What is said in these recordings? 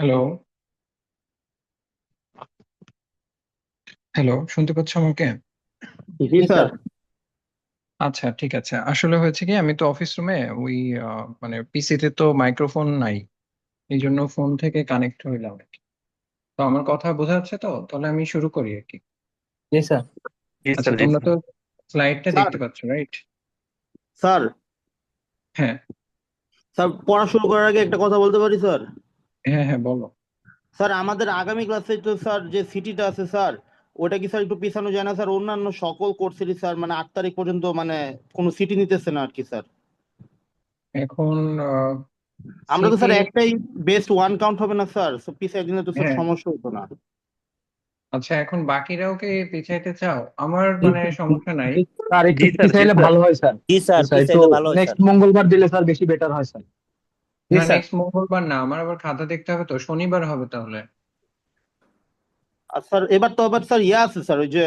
Hello. Hello, শুনতে পাচ্ছ আমাকে? জি স্যার। আচ্ছা, ঠিক আছে। আসলে হয়েছে কি, আমি তো অফিস রুমে ওই মানে পিসিতে তো মাইক্রোফোন নাই, এই জন্য ফোন থেকে কানেক্ট হইলাম আর কি। তো আমার কথা বোঝা যাচ্ছে? তো তাহলে আমি শুরু করি আর কি। জি স্যার। জি আচ্ছা, স্যার, জি তোমরা স্যার। তো স্লাইডটা স্যার দেখতে পাচ্ছ, রাইট? স্যার হ্যাঁ, স্যার পড়া শুরু করার আগে একটা কথা বলতে পারি স্যার? হ্যাঁ, হ্যাঁ, বলো। স্যার আমাদের আগামী ক্লাসে তো স্যার যে সিটিটা আছে স্যার, ওটা কি স্যার একটু পিছানো যায় না স্যার? অন্যান্য সকল কোর্সেরই স্যার মানে 8 তারিখ পর্যন্ত মানে কোনো সিটি নিতেছে না আর কি স্যার। এখন আমরা তো সিটি, স্যার একটাই বেস্ট ওয়ান কাউন্ট হবে না স্যার, তো পিছিয়ে দিলে তো স্যার হ্যাঁ। সমস্যা হতো না? আচ্ছা, এখন বাকিরাও কি পিছাইতে চাও? আমার মানে সমস্যা নাই। স্যার একটু জি স্যার, জি পিছাইলে স্যার। ভালো হয় স্যার। জি জি স্যার, স্যার, একটু পিছাইলে ভালো হয় নেক্সট স্যার। মঙ্গলবার দিলে স্যার বেশি বেটার হয় স্যার। জি না, স্যার। নেক্সট মঙ্গলবার না, আমার আবার খাতা দেখতে হবে, তো শনিবার হবে তাহলে। আর স্যার এবার তো আবার স্যার ইয়ে আছে স্যার, ওই যে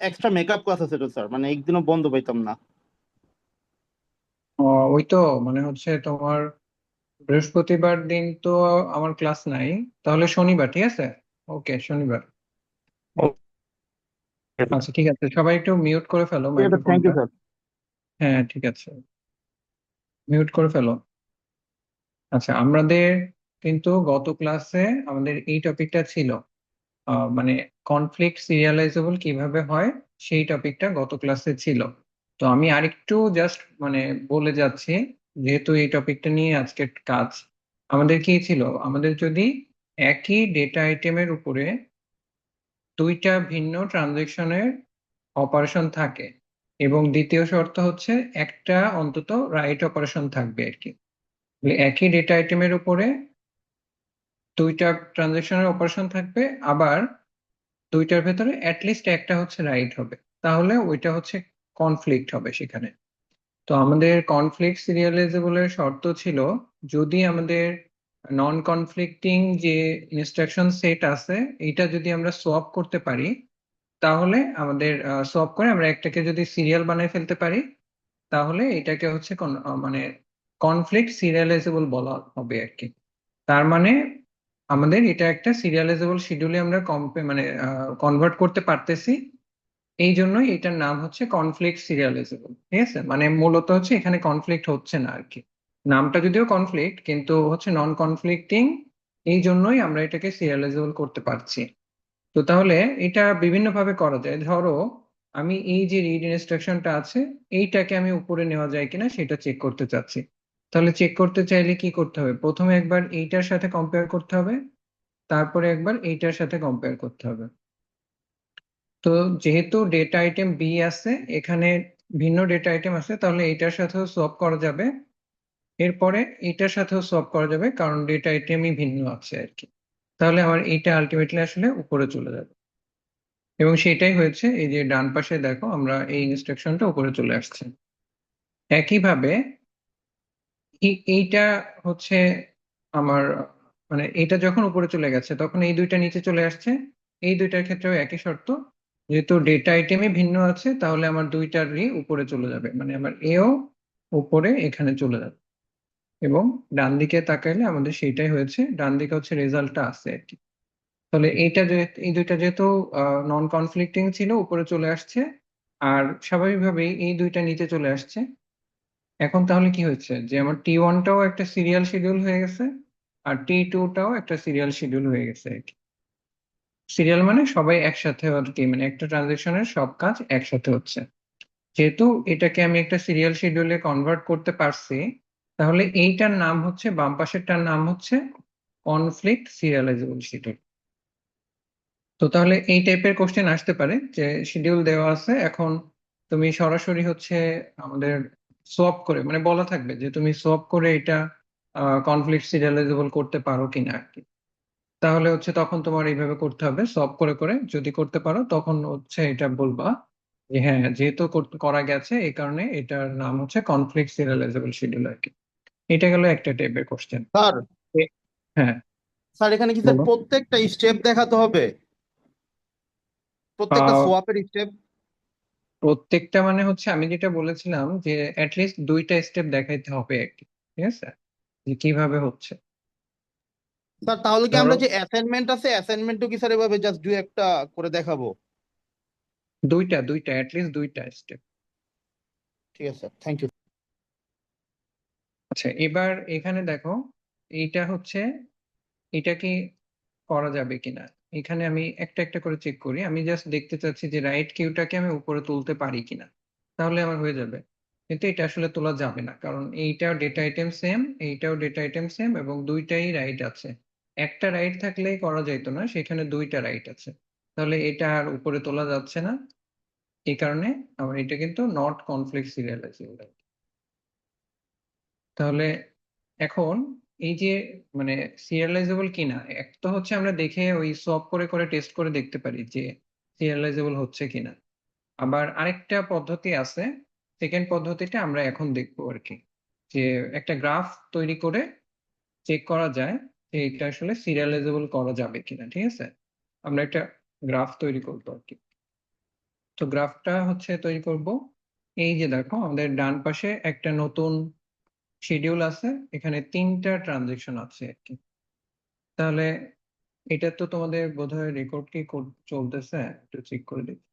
এক্সট্রা মেকআপ ক্লাস আছে তো স্যার, মানে একদিনও বন্ধ পাইতাম না। ওই তো, মানে হচ্ছে তোমার বৃহস্পতিবার দিন তো আমার ক্লাস নাই, তাহলে শনিবার, ঠিক আছে। ওকে, শনিবার। আচ্ছা, ঠিক আছে, সবাই একটু মিউট করে ফেলো ঠিক আছে, থ্যাংক মাইক্রোফোনটা। You sir. হ্যাঁ, ঠিক আছে, মিউট করে ফেলো। আচ্ছা, আমাদের কিন্তু গত ক্লাসে আমাদের এই টপিকটা ছিল, মানে কনফ্লিক্ট সিরিয়ালাইজেবল কিভাবে হয়, সেই টপিকটা গত ক্লাসে ছিল। তো আমি আরেকটু জাস্ট মানে বলে যাচ্ছি, যেহেতু এই টপিকটা নিয়ে আজকের কাজ। আমাদের কি ছিল, আমাদের যদি একই ডেটা আইটেমের উপরে দুইটা ভিন্ন ট্রানজেকশনের অপারেশন থাকে, এবং দ্বিতীয় শর্ত হচ্ছে একটা অন্তত রাইট অপারেশন থাকবে আর কি। একই ডেটা আইটেমের উপরে দুইটা ট্রানজেকশনের অপারেশন থাকবে, আবার দুইটার ভেতরে অ্যাটলিস্ট একটা হচ্ছে রাইট হবে, তাহলে ওইটা হচ্ছে কনফ্লিক্ট হবে সেখানে। তো আমাদের কনফ্লিক্ট সিরিয়ালাইজেবলের শর্ত ছিল, যদি আমাদের নন কনফ্লিক্টিং যে ইনস্ট্রাকশন সেট আছে, এটা যদি আমরা সোয়াপ করতে পারি, তাহলে আমাদের সোয়াপ করে আমরা একটাকে যদি সিরিয়াল বানায় ফেলতে পারি, তাহলে এটাকে হচ্ছে মানে কনফ্লিক্ট সিরিয়ালাইজেবল বলা হবে আর কি। তার মানে আমাদের এটা একটা সিরিয়ালাইজেবল শিডিউলে আমরা মানে কনভার্ট করতে পারতেছি। এই জন্যই এটার নাম হচ্ছে কনফ্লিক্ট সিরিয়ালাইজেবল, ঠিক আছে। মানে মূলত হচ্ছে এখানে কনফ্লিক্ট হচ্ছে না আর কি। নামটা যদিও কনফ্লিক্ট, কিন্তু হচ্ছে নন কনফ্লিক্টিং, এই জন্যই আমরা এটাকে সিরিয়ালাইজেবল করতে পারছি। তো তাহলে এটা বিভিন্ন ভাবে করা যায়। ধরো, আমি এই যে রিড ইনস্ট্রাকশনটা আছে, এইটাকে আমি উপরে নেওয়া যায় কিনা সেটা চেক করতে চাচ্ছি। তাহলে চেক করতে চাইলে কি করতে হবে, প্রথমে একবার এইটার সাথে কম্পেয়ার করতে হবে, তারপরে একবার এইটার সাথে কম্পেয়ার করতে হবে। তো যেহেতু ডেটা আইটেম বি আছে এখানে, ভিন্ন ডেটা আইটেম আছে, তাহলে এইটার সাথেও সোয়াপ করা যাবে। এরপরে এইটার সাথেও সোয়াপ করা যাবে, কারণ ডেটা আইটেমই ভিন্ন আছে আর কি। তাহলে আমার এইটা আলটিমেটলি আসলে উপরে চলে যাবে। এবং সেটাই হয়েছে, এই যে ডান পাশে দেখো, আমরা এই ইনস্ট্রাকশনটা উপরে চলে আসছে। একইভাবে এইটা হচ্ছে আমার, মানে এটা যখন উপরে চলে গেছে তখন এই দুইটা নিচে চলে আসছে। এই দুইটার ক্ষেত্রেও একই শর্ত, যেহেতু ডেটা আইটেমই ভিন্ন আছে, তাহলে আমার দুইটারই উপরে চলে যাবে, মানে আমার এও উপরে এখানে চলে যাবে। এবং ডান দিকে তাকাইলে আমাদের সেইটাই হয়েছে, ডান দিকে হচ্ছে রেজাল্টটা আছে আর কি। তাহলে এইটা এই দুইটা যেহেতু নন কনফ্লিক্টিং ছিল, উপরে চলে আসছে। আর স্বাভাবিকভাবেই এই দুইটা নিচে চলে আসছে। এখন তাহলে কি হয়েছে, যে আমার টি 1টাও একটা সিরিয়াল শিডিউল হয়ে গেছে, আর টি 2টাও একটা সিরিয়াল শিডিউল হয়ে গেছে আর কি। সিরিয়াল মানে সবাই একসাথে আর কি, মানে একটা ট্রানজেকশনের সব কাজ একসাথে হচ্ছে। যেহেতু এটাকে আমি একটা সিরিয়াল শিডিউলে কনভার্ট করতে পারছি, তাহলে এইটার নাম হচ্ছে, বাম পাশেরটার নাম হচ্ছে কনফ্লিক্ট সিরিয়ালাইজেবল শিডিউল। তো তাহলে এই টাইপের কোশ্চেন আসতে পারে, যে শিডিউল দেওয়া আছে, এখন তুমি সরাসরি হচ্ছে আমাদের সোয়াপ করে, মানে বলা থাকবে যে তুমি সোয়াপ করে এটা কনফ্লিক্ট সিরিয়ালাইজেবল করতে পারো কিনা আর কি। তাহলে হচ্ছে তখন তোমার এইভাবে করতে হবে, সোয়াপ করে করে যদি করতে পারো, তখন হচ্ছে এটা বলবা যে হ্যাঁ, যেহেতু করা গেছে, এই কারণে এটার নাম হচ্ছে কনফ্লিক্ট সিরিয়ালাইজেবল শিডিউল আর কি। এটা গেল একটা টাইপের কোশ্চেন। স্যার, হ্যাঁ, স্যার এখানে কি স্যার বলো। প্রত্যেকটা স্টেপ দেখাতে হবে? প্রত্যেকটা সোয়াপের স্টেপ? প্রত্যেকটা মানে হচ্ছে আমি যেটা বলেছিলাম, যে অ্যাটলিস্ট দুইটা স্টেপ দেখাইতে হবে আর কি, ঠিক আছে, যে কিভাবে হচ্ছে। স্যার তাহলে কি ধরো আমরা যে অ্যাসাইনমেন্ট আছে অ্যাসাইনমেন্টও কি স্যার এভাবে জাস্ট দু একটা করে দেখাবো? দুইটা অ্যাটলিস্ট দুইটা স্টেপ। ঠিক আছে স্যার, থ্যাংক ইউ। আচ্ছা, এবার এখানে দেখো, এইটা হচ্ছে, এটা কি করা যাবে কিনা। এখানে আমি একটা একটা করে চেক করি। আমি জাস্ট দেখতে চাচ্ছি যে রাইট কিউটাকে আমি উপরে তুলতে পারি কিনা, তাহলে আমার হয়ে যাবে। কিন্তু এটা আসলে তোলা যাবে না, কারণ এইটাও ডেটা আইটেম সেম, এইটাও ডেটা আইটেম সেম, এবং দুইটাই রাইট আছে। একটা রাইট থাকলেই করা যাইতো না, সেখানে দুইটা রাইট আছে, তাহলে এটা আর উপরে তোলা যাচ্ছে না। এই কারণে আমার এটা কিন্তু নট কনফ্লিক্ট সিরিয়ালাইজেবল। তাহলে এখন এই যে মানে সিরিয়ালাইজেবল কিনা, এক তো হচ্ছে আমরা দেখে ওই সোয়াপ করে করে টেস্ট করে দেখতে পারি যে সিরিয়ালাইজেবল হচ্ছে কিনা। আবার আরেকটা পদ্ধতি আছে, সেকেন্ড পদ্ধতিটা আমরা এখন দেখবো আর কি, যে একটা গ্রাফ তৈরি করে চেক করা যায় যে এটা আসলে সিরিয়ালাইজেবল করা যাবে কিনা। ঠিক আছে, আমরা একটা গ্রাফ তৈরি করবো আর কি। তো গ্রাফটা হচ্ছে তৈরি করব, এই যে দেখো আমাদের ডান পাশে একটা নতুন শিডিউল আছে, এখানে তিনটা ট্রানজেকশন আছে আর কি। তাহলে এটা তো তোমাদের বোধহয় রেকর্ড কি চলতেছে, একটু চেক করে দেখি।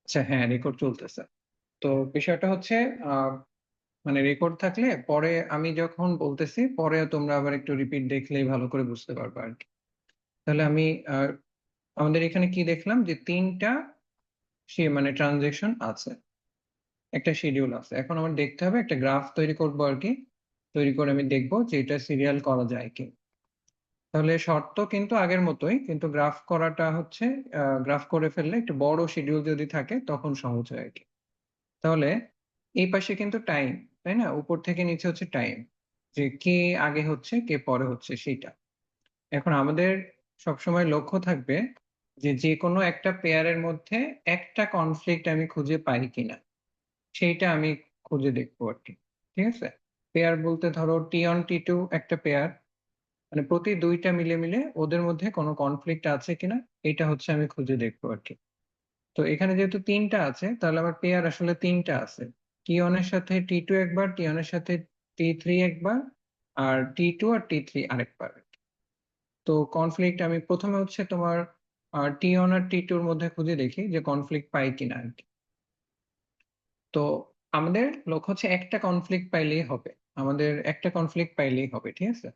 আচ্ছা হ্যাঁ, রেকর্ড চলতেছে। তো বিষয়টা হচ্ছে আহ মানে রেকর্ড থাকলে পরে আমি যখন বলতেছি পরে তোমরা আবার একটু রিপিট দেখলেই ভালো করে বুঝতে পারবে আর কি। তাহলে আমি আহ, আমাদের এখানে কি দেখলাম যে তিনটা সে মানে ট্রানজেকশন আছে, একটা শিডিউল আছে। এখন আমার দেখতে হবে, একটা গ্রাফ তৈরি করবো আর কি। তৈরি করে আমি দেখবো যে এটা সিরিয়াল করা যায় কি। তাহলে শর্ত কিন্তু আগের মতোই, কিন্তু গ্রাফ করাটা হচ্ছে গ্রাফ করে ফেললে একটু বড় শিডিউল যদি থাকে তখন সহজ হয় আর কি। তাহলে এই পাশে কিন্তু টাইম, তাই না, উপর থেকে নিচে হচ্ছে টাইম, যে কে আগে হচ্ছে কে পরে হচ্ছে সেইটা। এখন আমাদের সবসময় লক্ষ্য থাকবে যে যে কোনো একটা পেয়ারের মধ্যে একটা কনফ্লিক্ট আমি খুঁজে পাই কিনা, সেইটা আমি খুঁজে দেখবো আর কি। ঠিক আছে, পেয়ার বলতে ধরো T1 T2 একটা পেয়ার, মানে প্রতি দুইটা মিলে মিলে ওদের মধ্যে কোনো কনফ্লিক্ট আছে কিনা, এটা হচ্ছে আমি খুঁজে দেখবো আর কি। তো এখানে যেহেতু তিনটা আছে, তাহলে আমার পেয়ার আসলে তিনটা আছে। T1 এর সাথে T2 একবার, T1 এর সাথে T3 একবার, আর T2 আর T3 আরেকবার। তো কনফ্লিক্ট আমি প্রথমে হচ্ছে তোমার T1 আর T2 এর মধ্যে খুঁজে দেখি যে কনফ্লিক্ট পাই কিনা আর কি। তো আমাদের লক্ষ্য হচ্ছে একটা কনফ্লিক্ট পাইলেই হবে, আমাদের একটা কনফ্লিক্ট পাইলেই হবে। ঠিক আছে,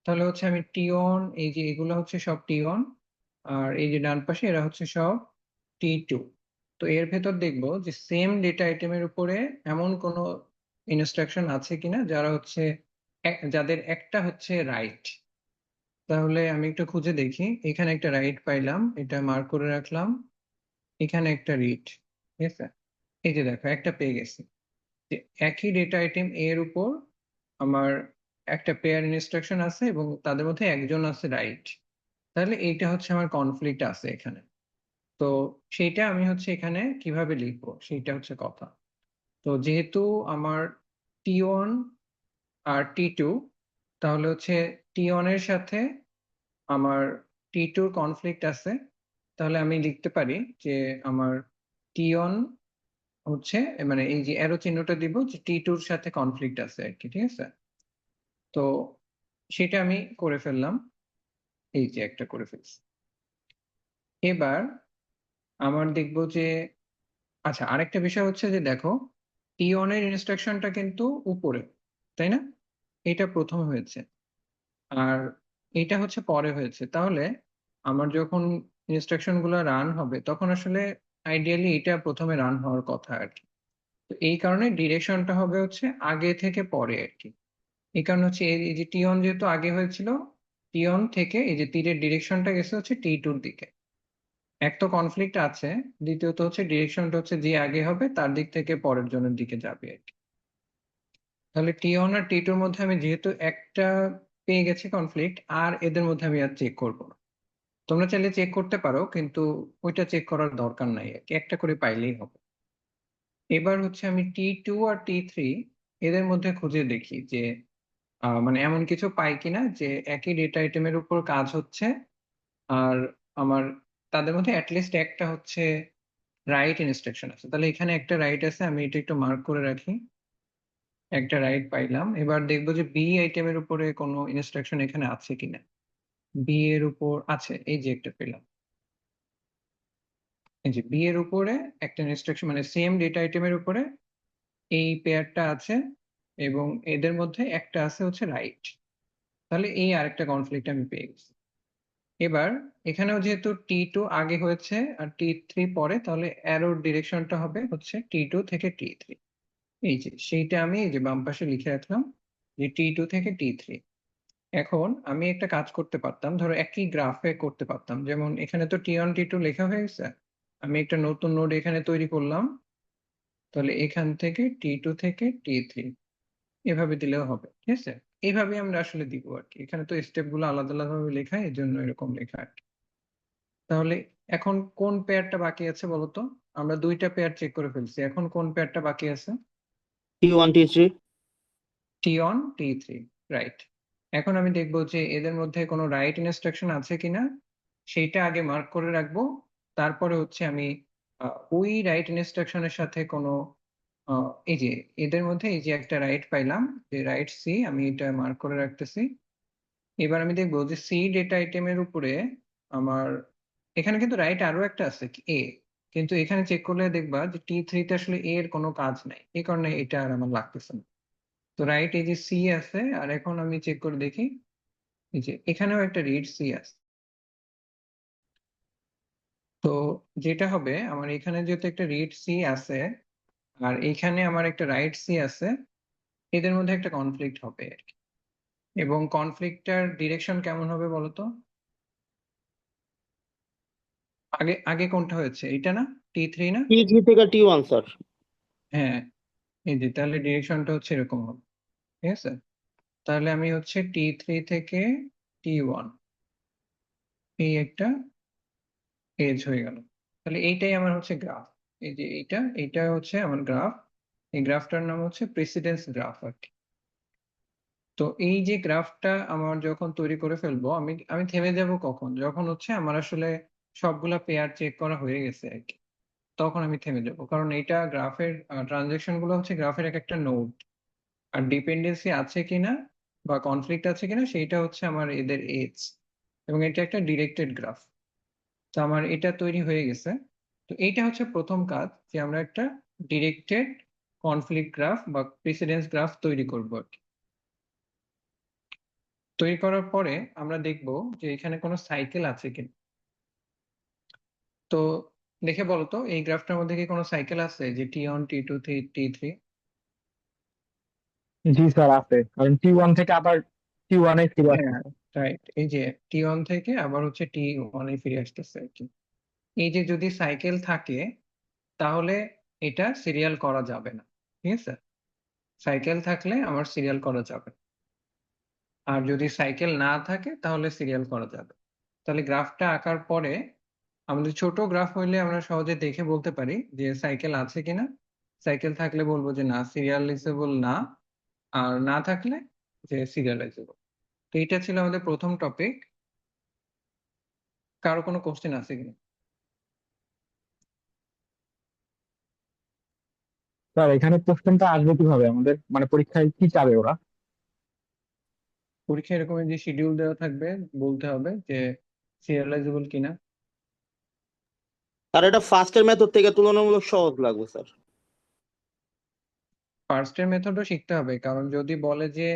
তাহলে হচ্ছে আমি T1, এই যে এগুলো হচ্ছে সব T1, আর এই যে ডান পাশে এরা হচ্ছে সব T2। তো এর ভেতর দেখবো যে সেম ডেটা আইটেমের উপরে এমন কোনো ইনস্ট্রাকশন আছে কিনা যারা হচ্ছে যাদের একটা হচ্ছে রাইট। তাহলে আমি একটু খুঁজে দেখি, এখানে একটা রাইট পাইলাম, এটা মার্ক করে রাখলাম। এখানে একটা রিড, ঠিক আছে, এই যে দেখো একটা পেয়ে গেছি, যে একই ডেটা আইটেম এর উপর আমার একটা পেয়ার ইনস্ট্রাকশন আছে এবং তাদের মধ্যে একজন আছে রাইট। তাহলে এইটা হচ্ছে আমার কনফ্লিক্ট আছে এখানে। তো সেইটা আমি হচ্ছে এখানে কিভাবে লিখবো সেইটা হচ্ছে কথা। তো যেহেতু আমার T1 আর T2, তাহলে হচ্ছে T1 এর সাথে আমার T2 কনফ্লিক্ট আছে। তাহলে আমি লিখতে পারি যে আমার T1 হচ্ছে, মানে এই যে অ্যারো চিহ্নটা দিব যে T2 এর সাথে কনফ্লিক্ট আছে আর কি। ঠিক আছে, তো সেটা আমি করে ফেললাম, এই যে একটা করে ফেলছি। এবার আমার দেখবো যে, আচ্ছা আরেকটা বিষয় হচ্ছে যে দেখো, T1 এর ইনস্ট্রাকশনটা কিন্তু উপরে, তাই না, এটা প্রথম হয়েছে, আর এটা হচ্ছে পরে হয়েছে। তাহলে আমার যখন ইনস্ট্রাকশন গুলো রান হবে তখন আসলে আইডিয়ালি এটা প্রথমে রান হওয়ার কথা আর কি। তো এই কারণে ডিরেকশনটা হবে হচ্ছে আগে থেকে পরে আর কি। এই কারণে হচ্ছে এই যে T1 যেহেতু আগে হয়েছিল, T1 থেকে এই যে তীরের ডিরেকশনটা গেছে হচ্ছে T2 দিকে। এক তো কনফ্লিক্ট আছে, দ্বিতীয়ত হচ্ছে ডিরেকশনটা হচ্ছে যে আগে হবে তার দিক থেকে পরের জনের দিকে যাবে আর কি। তাহলে T1 আর T2 এর মধ্যে আমি যেহেতু একটা পেয়ে গেছি কনফ্লিক্ট, আর এদের মধ্যে আমি আর চেক করবো না। তোমরা চাইলে চেক করতে পারো, কিন্তু ওইটা চেক করার দরকার নাই আর কি, একটা করে পাইলেই হবে। এবার হচ্ছে আমি T2 আর T3 এদের মধ্যে খুঁজে দেখি যে মানে এমন কিছু পাই কিনা যে একই ডেটা আইটেমের উপর কাজ হচ্ছে, আর আমার তাদের মধ্যে অ্যাটলিস্ট একটা হচ্ছে রাইট ইনস্ট্রাকশন আছে। তাহলে এখানে একটা রাইট আছে, আমি এটা একটু মার্ক করে রাখি। একটা রাইট পাইলাম। এবার দেখবো যে বি আইটেমের উপরে কোনো ইনস্ট্রাকশন এখানে আছে কিনা। বি এর উপর আছে, এই যে একটা পেলাম। এই যে বি এর উপরে একটা ইনস্ট্রাকশন, মানে সেম ডেটা আইটেমের উপরে এই পেয়ারটা আছে এবং এদের মধ্যে একটা আছে হচ্ছে রাইট। তাহলে এই আরেকটা কনফ্লিক্ট আমি পেয়ে গেছি। এবার এখানেও যেহেতু T2 আগে হয়েছে আর T3 পরে, তাহলে অ্যারোর ডিরেকশনটা হবে হচ্ছে T2 থেকে T3। এই যে সেইটা আমি এই যে বাম পাশে লিখে রাখলাম যে T2 থেকে T3। এখন আমি একটা কাজ করতে পারতাম, ধরো একই গ্রাফে করতে পারতাম, যেমন এখানে তো T1 T2 লেখা হয়ে গেছে, আমি একটা নতুন নোড এখানে তৈরি করলাম। তাহলে এখান থেকে T2 থেকে T3 এভাবে দিলেও হবে, ঠিক আছে। এইভাবে আমরা আসলে দিব আর কি, এখানে তো স্টেপ গুলো আলাদা আলাদা ভাবে লেখা, এই জন্য এরকম লেখা আর কি। তাহলে এখন কোন পেয়ারটা বাকি আছে বলতো? আমরা দুইটা পেয়ার চেক করে ফেলছি, এখন কোন পেয়ারটা বাকি আছে? T1 T3। T1 T3, right. এখন আমি দেখবো যে এদের মধ্যে কোনো রাইট ইনস্ট্রাকশন আছে কিনা, সেইটা আগে মার্ক করে রাখবো। তারপরে হচ্ছে আমি ওই রাইট ইনস্ট্রাকশনের সাথে কোনো এই যে এদের মধ্যে এই যে একটা রাইট পাইলাম, যে রাইট সি, আমি এটা মার্ক করে রাখতেছি। এবার আমি দেখবো যে সি ডেটা আইটেমের উপরে আমার এখানে কিন্তু রাইট আরো একটা আছে এ, কিন্তু এখানে চেক করলে দেখবা যে T3 তে আসলে এ এর কোনো কাজ নাই, এই কারণে এটা আর আমার লাগতেছে না। তো রাইট এই যে সি আছে, আর এখন আমি চেক করে দেখি এই যে এখানেও একটা রিড সি আছে। তো যেটা হবে, আমার এখানে যেহেতু একটা রিড সি আছে আর এখানে আমার একটা রাইট সি আছে, এদের মধ্যে একটা কনফ্লিক্ট হবে আর কি। এবং কনফ্লিক্টটার ডিরেকশন কেমন হবে বলতো? আগে আগে কোনটা হয়েছে, এটা না? T3 না? T3 থেকে T1 স্যার। হ্যাঁ, এই যে তাহলে ডিরেকশনটা হচ্ছে এরকম হবে, ঠিক আছে। তাহলে আমি হচ্ছে T3 থেকে T1 এই একটা এজ হয়ে গেল। তাহলে এইটাই আমার হচ্ছে গ্রাফ। এই যে এইটা হচ্ছে আমার গ্রাফ। এই গ্রাফটার নাম হচ্ছে প্রেসিডেন্স গ্রাফ আর কি। তো এই যে গ্রাফটা আমার যখন তৈরি করে ফেলবো, আমি আমি থেমে যাব কখন? যখন হচ্ছে আমার আসলে সবগুলা পেয়ার চেক করা হয়ে গেছে আর কি, তখন আমি থেমে যাব। কারণ এটা গ্রাফের ট্রানজেকশন গুলো হচ্ছে গ্রাফের এক একটা নোড, আর ডিপেন্ডেন্সি আছে কিনা বা কনফ্লিক্ট আছে কিনা সেইটা হচ্ছে আমার এদের এজ। এবং এটা একটা ডিরেক্টেড গ্রাফ। তো আমার এটা তৈরি হয়ে গেছে। তো এইটা হচ্ছে প্রথম কাজ, যে আমরা একটা ডিরেক্টেড কনফ্লিক্ট গ্রাফ বা প্রিসিডেন্স গ্রাফ তৈরি করব আর কি। তৈরি করার পরে আমরা দেখব যে এখানে কোনো সাইকেল আছে কিনা। তো দেখে বলো তো, এই গ্রাফটার মধ্যে কি কোনো সাইকেল আছে, যে T1 T2 T3? জি স্যার আছে, কারণ T1 থেকে আবার T1 এ ফিরে হ্যাঁ, আসতেছে। রাইট, এই যে T1 থেকে আবার হচ্ছে T1 এ ফিরে আসতেছে আর কি। এই যে যদি সাইকেল থাকে তাহলে এটা সিরিয়াল করা যাবে না, ঠিক আছে। সাইকেল থাকলে আমার সিরিয়াল করা যাবে, আর যদি সাইকেল না থাকে তাহলে সিরিয়াল করা যাবে। তাহলে গ্রাফটা আঁকার পরে আমাদের ছোট গ্রাফ হইলে আমরা সহজে দেখে বলতে পারি যে সাইকেল আছে কিনা। সাইকেল থাকলে বলবো যে না, সিরিয়ালাইজেবল না। আর না থাকলে যে সিরিয়ালাইজেবল। তো এটা ছিল আমাদের প্রথম টপিক। কারো কোনো কোশ্চেন আছে কিনা? স্যার এখানে কোশ্চেনটা আসবে কিভাবে আমাদের, মানে পরীক্ষায় কি চাবে ওরা? পরীক্ষা এরকম যে শিডিউল দেওয়া থাকবে, বলতে হবে যে সিরিয়ালাইজেবল কিনা। আর এটা ফার্স্টের মেথড থেকে তুলনামূলক সহজ লাগবে স্যার। ফার্স্ট এর মেথডও শিখতে হবে, কারণ যদি বলে যে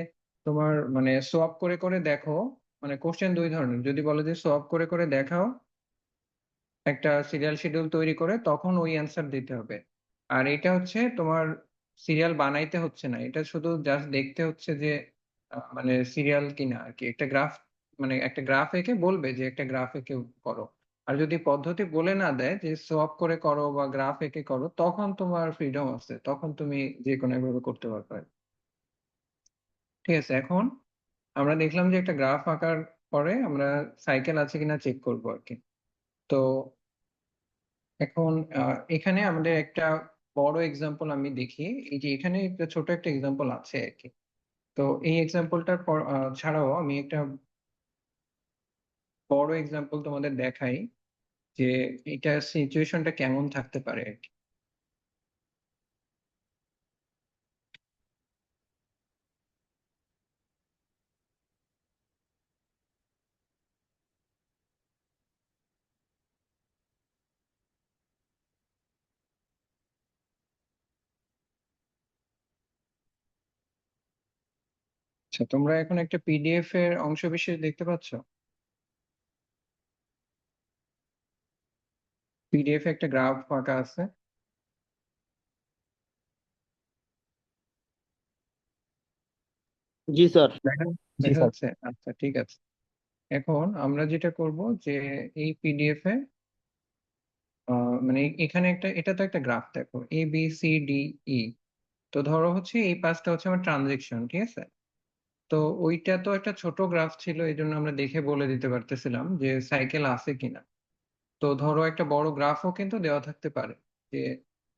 তোমার মানে সোয়াপ করে করে দেখো, মানে কোশ্চেন দুই ধরনের, যদি বলে যে সোয়াপ করে করে দেখাও একটা সিরিয়াল শিডিউল তৈরি করে, তখন ওই অ্যান্সার দিতে হবে। আর এটা হচ্ছে তোমার সিরিয়াল বানাইতে হচ্ছে না, এটা শুধু জাস্ট দেখতে হচ্ছে যে মানে সিরিয়াল কিনা আর কি। একটা গ্রাফ, মানে একটা গ্রাফ এঁকে বলবে যে একটা গ্রাফ এঁকে করো। আর যদি পদ্ধতি বলে না দেয় যে সোয়াপ করে করো বা গ্রাফ এঁকে করো, তখন তোমার ফ্রিডম আছে, তখন তুমি যে কোনো ভাবে করতে পারবে। ঠিক আছে, এখন আমরা দেখলাম যে একটা গ্রাফ আঁকার পরে আমরা সাইকেল আছে কিনা চেক করবো আর কি। তো এখন এখানে আমাদের একটা বড় এক্সাম্পল আমি দেখি। এই যে এখানে একটা ছোট একটা এক্সাম্পল আছে আর কি। তো এই এক্সাম্পলটার পর ছাড়াও আমি একটা বড় এক্সাম্পল তোমাদের দেখাই যে এটা সিচুয়েশনটা কেমন থাকতে পারে আর কি। আচ্ছা, তোমরা এখন একটা পিডিএফ এর অংশ বিশেষ দেখতে পাচ্ছ? পিডিএফ এ একটা গ্রাফ আঁকা আছে। জি স্যার। দেখা জি দেখা স্যার। যাচ্ছে? আচ্ছা, ঠিক আছে। এখন আমরা যেটা করব যে এই পিডিএফ এ মানে এখানে এটা তো একটা গ্রাফ, দেখো A B C D E. তো ধরো হচ্ছে এই পাঁচটা হচ্ছে আমার ট্রানজেকশন, ঠিক আছে? তো ওইটা তো একটা ছোট গ্রাফ ছিল, এই জন্য আমরা দেখে বলে দিতে পারতেছিলাম যে সাইকেল আছে কিনা। তো ধরো একটা বড় গ্রাফও কিন্তু দেওয়া থাকতে পারে, যে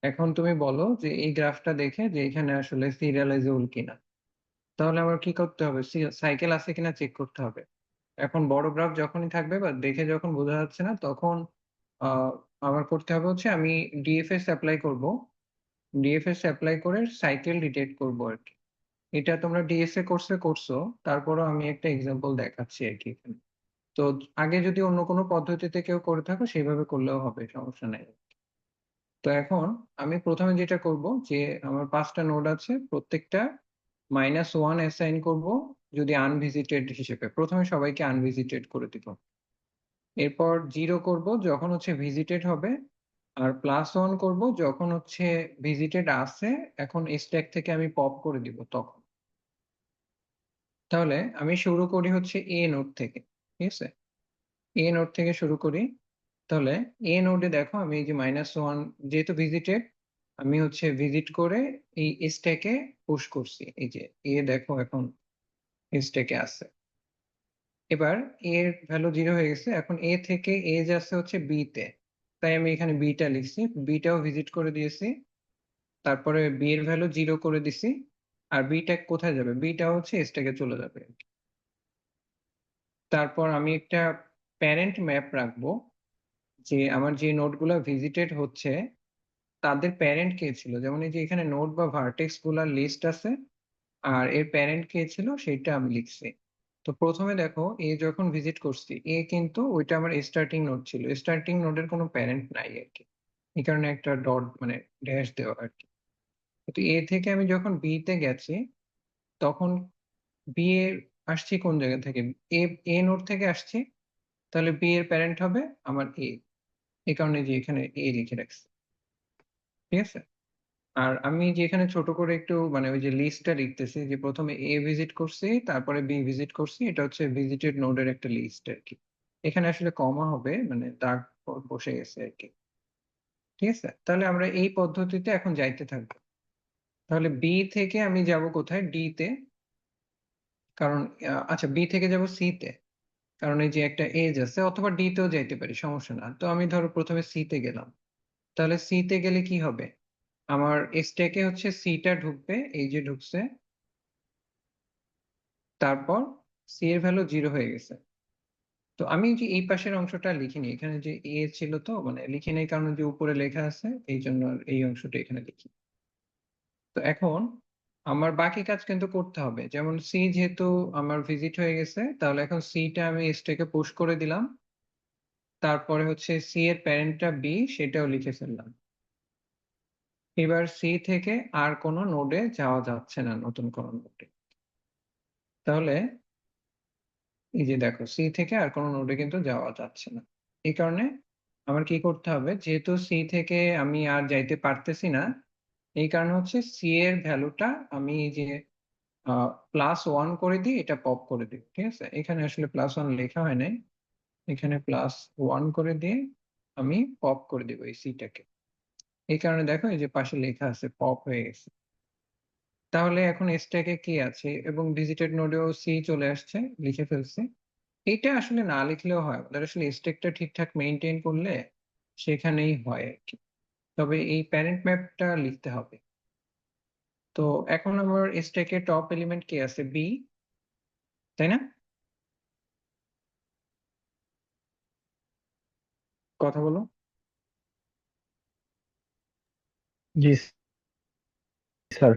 এখন তুমি বলো যে এই গ্রাফটা দেখে যে এখানে আসলে সিরিয়ালাইজেবল কিনা। তাহলে আমার কি করতে হবে? সাইকেল আছে কিনা চেক করতে হবে। এখন বড় গ্রাফ যখনই থাকবে বা দেখে যখন বোঝা যাচ্ছে না, তখন আহ আমার করতে হবে হচ্ছে আমি ডিএফএস অ্যাপ্লাই করব। ডিএফএস অ্যাপ্লাই করে সাইকেল ডিটেক্ট করবো আর কি। এটা তোমরা ডিএসএ কোর্সে করছো, তারপরও আমি একটা এক্সাম্পল দেখাচ্ছি আর কি এখানে। তো আগে যদি অন্য কোনো পদ্ধতিতে কেউ করে থাকো সেইভাবে করলেও হবে, সমস্যা নেই। তো এখন আমি প্রথমে যেটা করব যে আমার পাঁচটা নোড আছে, প্রত্যেকটা -1 অ্যাসাইন করব যদি আনভিজিটেড হিসেবে। প্রথমে সবাইকে আনভিজিটেড করে দিব। এরপর 0 করব যখন হচ্ছে ভিজিটেড হবে, আর +1 করব যখন হচ্ছে ভিজিটেড আছে, এখন স্ট্যাক থেকে আমি পপ করে দিব তখন। তাহলে আমি শুরু করি হচ্ছে এ নোড থেকে, ঠিক আছে? এ নোড থেকে শুরু করি। তাহলে এ নোডে দেখো আমি এই যে -1 যেহেতু ভিজিটেড, আমি হচ্ছে ভিজিট করে এই স্ট্যাকে পুশ করছি। এই যে এ দেখো এখন স্ট্যাকে আছে। এবার এর ভ্যালু 0 হয়ে গেছে, এখন এ থেকে এ যাচ্ছে হচ্ছে বি তে। তাই আমি এখানে বিটা লিখছি, বিটাও ভিজিট করে দিয়েছি। তারপরে বি এর ভ্যালু 0 করে দিছি। আর বিটা কোথায় যাবে? বিটা হচ্ছে স্ট্যাকে চলে যাবে। তারপর আমি একটা প্যারেন্ট ম্যাপ রাখবো, যে আমার যে নোডগুলো ভিজিটেড হচ্ছে তাদের প্যারেন্ট কে ছিল। যেমন এই যে এখানে নোড বা ভার্টেক্স গুলার লিস্ট আছে, আর এর প্যারেন্ট কে ছিল সেটা আমি লিখছি। তো প্রথমে দেখো এ যখন ভিজিট করছি, এ কিন্তু ওইটা আমার স্টার্টিং নোড ছিল, স্টার্টিং নোডের কোনো প্যারেন্ট নাই আর কি। এই কারণে একটা ডট মানে ড্যাশ দেওয়া আর কি। তো এ থেকে আমি যখন বি তে গেছি, তখন বি এর আসছি কোন জায়গা থেকে? এ এ নোড থেকে আসছি। তাহলে বি এর প্যারেন্ট হবে আমার এ। এই কারণে যে এখানে এ লিখে রাখছি, ঠিক আছে? আর আমি যে এখানে ছোট করে একটু মানে ওই যে লিস্টটা লিখতেছি, যে প্রথমে এ ভিজিট করছি তারপরে বি ভিজিট করছি, এটা হচ্ছে ভিজিটেড নোডের একটা লিস্ট আর কি। এখানে আসলে কমা হবে, মানে দাগ বসে গেছে আর কি, ঠিক আছে? তাহলে আমরা এই পদ্ধতিতে এখন যাইতে থাকবো। তাহলে বি থেকে আমি যাব কোথায়? ডি তে। কারণ আচ্ছা, বি থেকে যাব সি তে, কারণ এই যে একটা এজ আছে, অথবা ডি তেও যাইতে পারি, সমস্যা না। তো আমি ধরো প্রথমে সি তে গেলাম। তাহলে সি তে গেলে কি হবে? আমার স্ট্যাকে হচ্ছে সিটা ঢুকবে, এই যে ঢুকছে। তারপর সি এর ভ্যালু 0 হয়ে গেছে। তো আমি যে এই পাশের অংশটা লিখিনি, এখানে যে এ ছিল তো মানে লিখি নাই, কারণ যে উপরে লেখা আছে এই জন্য আর এই অংশটা এখানে লিখি। তো এখন আমার বাকি কাজ কিন্তু করতে হবে। যেমন সি যেহেতু আমার ভিজিট হয়ে গেছে, তাহলে এখন সিটা আমি স্ট্যাকে পুশ করে দিলাম। তারপরে হচ্ছে সি এর প্যারেন্টটা বি, সেটাও লিখে ফেললাম। এবার সি থেকে আর কোনো নোডে যাওয়া যাচ্ছে না, নতুন কোনো নোডে। তাহলে এই যে দেখো সি থেকে আর কোনো নোডে কিন্তু যাওয়া যাচ্ছে না। এই কারণে আমার কি করতে হবে? যেহেতু সি থেকে আমি আর যাইতে পারতেছি না, এই কারণে হচ্ছে সি এর ভ্যালুটা আমি এই যে +1 করে দিই, এটা পপ করে দিই, ঠিক আছে? এখানে আসলে +1 লেখা হয় নাই, এখানে +1 করে দিয়ে আমি পপ করে দিব এই সিটাকে। এই কারণে দেখো এই যে পাশে লেখা আছে পপ হয়ে গেছে। তাহলে এখন স্ট্যাকে কি আছে এবং ভিজিটেড নোডেও সি চলে আসছে, লিখে ফেলছে। এটা আসলে না লিখলেও হয়, আমাদের আসলে স্ট্যাকটা ঠিকঠাক মেনটেন করলে সেখানেই হয় আর কি। তবে এই প্যারেন্ট ম্যাপটা লিখতে হবে। তো এখন আমার স্ট্যাকের টপ এলিমেন্ট কি আছে? বি, তাই না? কথা বলো। জি স্যার।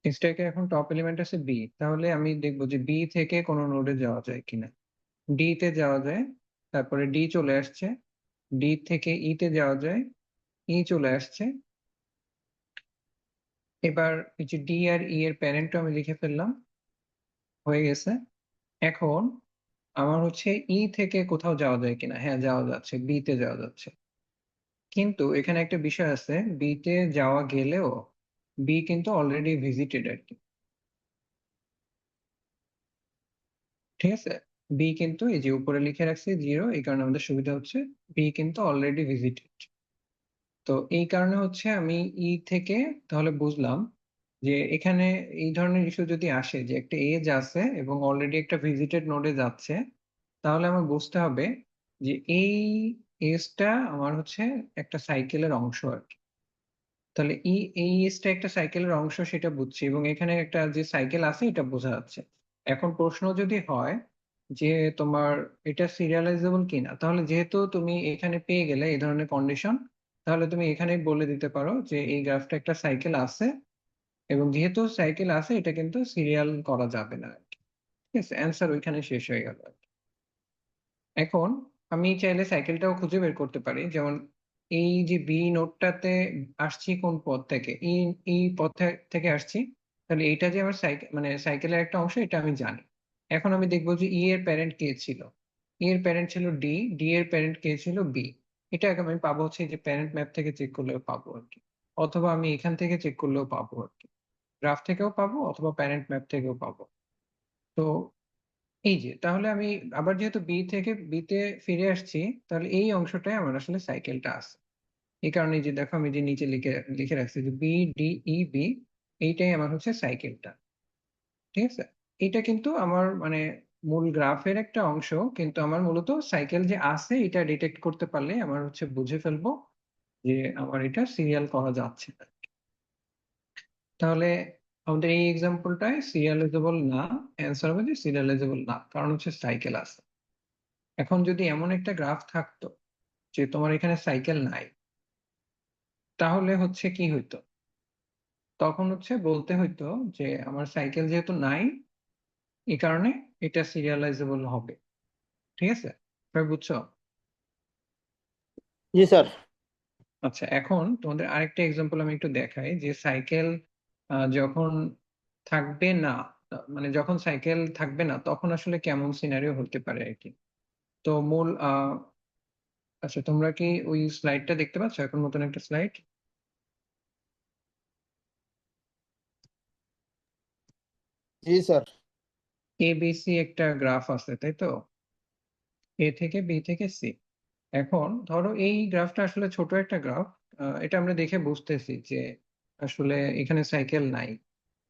স্ট্যাকে এখন টপ এলিমেন্ট আছে বি, তাহলে আমি দেখবো যে বি থেকে কোনো নোডে যাওয়া যায় কিনা। ডি তে যাওয়া যায়, তারপরে ডি চলে আসছে। ডি থেকে ই তে যাওয়া যায়, ই চলে আসছে। এবার এই যে ডি আর ই এর প্যারেন্টও আমি লিখে ফেললাম। হয়ে গেছে। এখন আমার হচ্ছে ই থেকে কোথাও যাওয়া যায় কিনা, হ্যাঁ যাওয়া যাচ্ছে, বি তে যাওয়া যাচ্ছে। কিন্তু এখানে একটা বিষয় আছে, বি তে যাওয়া গেলেও বি কিন্তু অলরেডি ভিজিটেড আর কি, ঠিক আছে। বি কিন্তু এই যে উপরে লিখে রাখছি 0, এই কারণে আমাদের সুবিধা হচ্ছে বি কিন্তু অলরেডি ভিজিটেড। তো এই কারণে হচ্ছে আমি ই থেকে তাহলে বুঝলাম যে এখানে এই ধরনের ইস্যু যদি আসে যে একটা এজ আছে এবং অলরেডি একটা ভিজিটেড নোডে যাচ্ছে, তাহলে আমার বুঝতে হবে যে এই এজটা আমার হচ্ছে একটা সাইকেলের অংশ আর কি। তাহলে এই এজটা একটা সাইকেলের অংশ সেটা বুঝছি, এবং এখানে একটা যে সাইকেল আছে এটা বোঝা যাচ্ছে। এখন প্রশ্ন যদি হয় যে তোমার এটা সিরিয়ালাইজেবল কিনা, তাহলে যেহেতু তুমি এখানে পেয়ে গেলে এই ধরনের কন্ডিশন, তাহলে তুমি এখানেই বলে দিতে পারো যে এই গ্রাফটা একটা সাইকেল আছে, এবং যেহেতু সাইকেল আছে এটা কিন্তু সিরিয়াল করা যাবে না আর কি। ঠিক আছে, অ্যান্সার ওইখানে শেষ হয়ে গেল। এখন আমি চাইলে সাইকেলটাও খুঁজে বের করতে পারি, যেমন এই যে বি নোডটাতে আসছি কোন পথ থেকে, এই পথ থেকে আসছি, তাহলে এইটা যে আমার সাইকেল মানে সাইকেলের একটা অংশ এটা আমি জানি। এখন আমি দেখবো যে ই এর প্যারেন্ট কে ছিল। ই এর প্যারেন্ট ছিল ডি, ডি এর প্যারেন্ট কে ছিল বি। এটা আমি পাবো হচ্ছে যে প্যারেন্ট ম্যাপ থেকে চেক করলেও পাবো আর কি, অথবা আমি এখান থেকে চেক করলেও পাবো আর কি, গ্রাফ থেকেও পাবো অথবা প্যারেন্ট ম্যাপ থেকেও পাবো। তো এই যে তাহলে আমি আবার যেহেতু বি থেকে বি তে ফিরে আসছি, তাহলে এই অংশটাই আমার আসলে সাইকেলটা আছে। এই কারণে যে দেখো আমি যে নিচে লিখে লিখে রাখছি যে বি ডি ই বি, এইটাই আমার হচ্ছে সাইকেলটা। ঠিক আছে, এটা কিন্তু আমার মানে মূল গ্রাফের একটা অংশ, কিন্তু আমার মূলত সাইকেল যে আছে এটা ডিটেক্ট করতে পারলে আমার হচ্ছে বুঝে ফেলবো যে আমার এটা সিরিয়াল করা যাচ্ছে না। তাহলে আমাদের এই এক্সাম্পলটায় সিরিয়ালাইজেবল না, অ্যান্সার হবে যে সিরিয়ালাইজেবল না, কারণ হচ্ছে সাইকেল আছে। এখন যদি এমন একটা গ্রাফ থাকতো যে তোমার এখানে সাইকেল নাই, তাহলে হচ্ছে কি হইতো, তখন হচ্ছে বলতে হইতো যে আমার সাইকেল যেহেতু নাই, এই কারণে এটা সিরিয়ালাইজেবল হবে। ঠিক আছে, সবাই বুঝছো? জি স্যার। আচ্ছা, এখন তোমাদের আরেকটা এক্সাম্পল আমি একটু দেখাই যে সাইকেল যখন থাকবে না, মানে যখন সাইকেল থাকবে না তখন আসলে কেমন সিনারিও হতে পারে আর কি। তো মূল আচ্ছা তোমরা কি ওই স্লাইডটা দেখতে পাচ্ছ, এখন নতুন একটা স্লাইড? জি স্যার। এবিসি একটা গ্রাফ আছে তাই তো, এ থেকে বি থেকে সি। এখন ধরো এই গ্রাফটা আসলে ছোট একটা গ্রাফ, এটা আমরা দেখে বুঝতেছি যে আসলে এখানে সাইকেল নাই।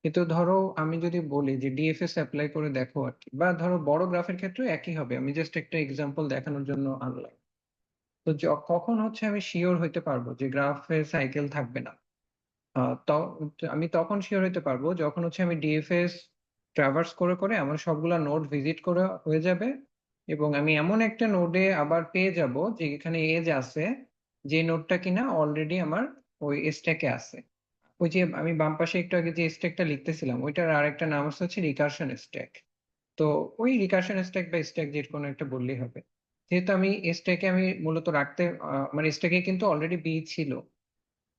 কিন্তু ধরো আমি যদি বলি যে ডিএফএস অ্যাপ্লাই করে দেখো আর কি, বা ধরো বড় গ্রাফের ক্ষেত্রে একই হবে, আমি জাস্ট একটা এক্সাম্পল দেখানোর জন্য আনলাম। তো কখন হচ্ছে আমি শিওর হইতে পারবো যে গ্রাফে সাইকেল থাকবে না? আমি তখন শিওর হতে পারবো যখন হচ্ছে আমি ডিএফএস ট্রাভার্স করে করে আমার সবগুলা নোড ভিজিট করে হয়ে যাবে, এবং আমি এমন একটা নোডে আবার পেয়ে যাব যে এখানে এজ আছে, যে নোডটা কিনা অলরেডি আমার ওই স্ট্যাকে আছে। ওই যে আমি বাম পাশে একটু আগে যে স্ট্যাকটা লিখতেছিলাম ওইটার আরেকটা নাম হচ্ছে রিকারশন স্ট্যাক। তো ওই রিকারশন স্ট্যাক বা স্ট্যাক যে কোনো একটা বললেই হবে। যেহেতু আমি স্ট্যাকে আমি মূলত রাখতে মানে স্ট্যাকে কিন্তু অলরেডি বি ছিল,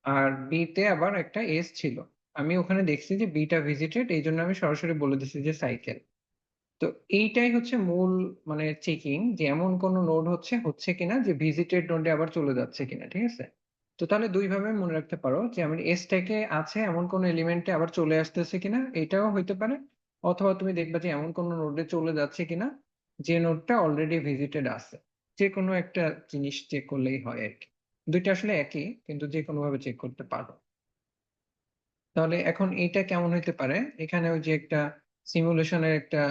আর বি তে আবার একটা এস ছিল। আমি ওখানে দেখছি যে বিটা ভিজিটেড, এই জন্য আমি সরাসরি বলে দিচ্ছি যে সাইকেল। তো এইটাই হচ্ছে মূল মানে চেকিং, যে এমন কোন নোড হচ্ছে হচ্ছে কিনা যে ভিজিটেড নোডে আবার চলে যাচ্ছে কিনা। ঠিক আছে, তো তাহলে দুই ভাবে মনে রাখতে পারো যে আমি এস ট্যাগে আছে এমন কোন এলিমেন্টে আবার চলে আসতেছে কিনা, এটাও হইতে পারে। অথবা তুমি দেখবা যে এমন কোন নোডে চলে যাচ্ছে কিনা যে নোডটা অলরেডি ভিজিটেড আছে। যে কোনো একটা জিনিস চেক করলেই হয় আর কি। দুইটা আসলে একই, কিন্তু যে কোনো ভাবে চেক করতে পারো। তাহলে এখন এইটা কেমন হইতে পারে, এখানে ওই যে একটা সিমুলেশনের একটা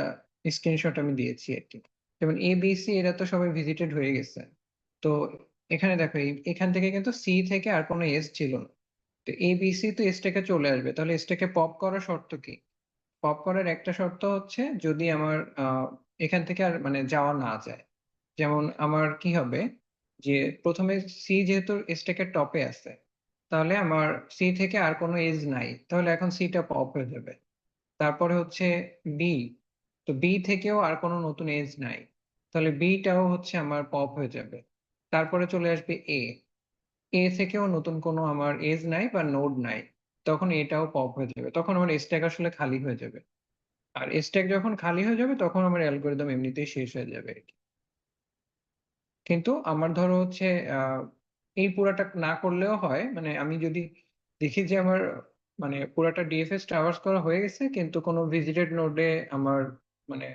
স্ক্রিনশট আমি দিয়েছি আর কি। যেমন এ বি সি এরা তো সবাই ভিজিটেড হয়ে গেছে। তো এখানে দেখো এখান থেকে কিন্তু সি থেকে আর কোনো এস ছিল না। তো এ বি সি তো এস থেকে চলে আসবে, তাহলে এস থেকে পপ করার শর্ত কি? পপ করার একটা শর্ত হচ্ছে যদি আমার এখান থেকে আর মানে যাওয়া না যায়। যেমন আমার কি হবে যে প্রথমে সি যেহেতু স্ট্যাকের টপে আছে, তাহলে আমার সি থেকে আর কোনো এজ নাই, তাহলে এখন সিটা পপ হয়ে যাবে। তারপরে হচ্ছে বি, তো বি থেকেও আর কোনো নতুন এজ নাই, তাহলে বিটাও হচ্ছে আমার পপ হয়ে যাবে। তারপরে চলে আসবে এ, এ থেকেও নতুন কোনো আমার এজ নাই বা নোড নাই, তখন এটাও পপ হয়ে যাবে, তখন আমার স্ট্যাক আসলে খালি হয়ে যাবে। আর স্ট্যাক যখন খালি হয়ে যাবে তখন আমার অ্যালগোরিদম এমনিতেই শেষ হয়ে যাবে আর কি। কিন্তু আমার ধরো হচ্ছে এই পুরাটা না করলেও হয়, মানে আমি যদি দেখি যে আমার মানে পুরাটা ডিএফএস ট্রাভার্স করা হয়ে গেছে কিন্তু কোনো ভিজিটেড নোডে আমার মানে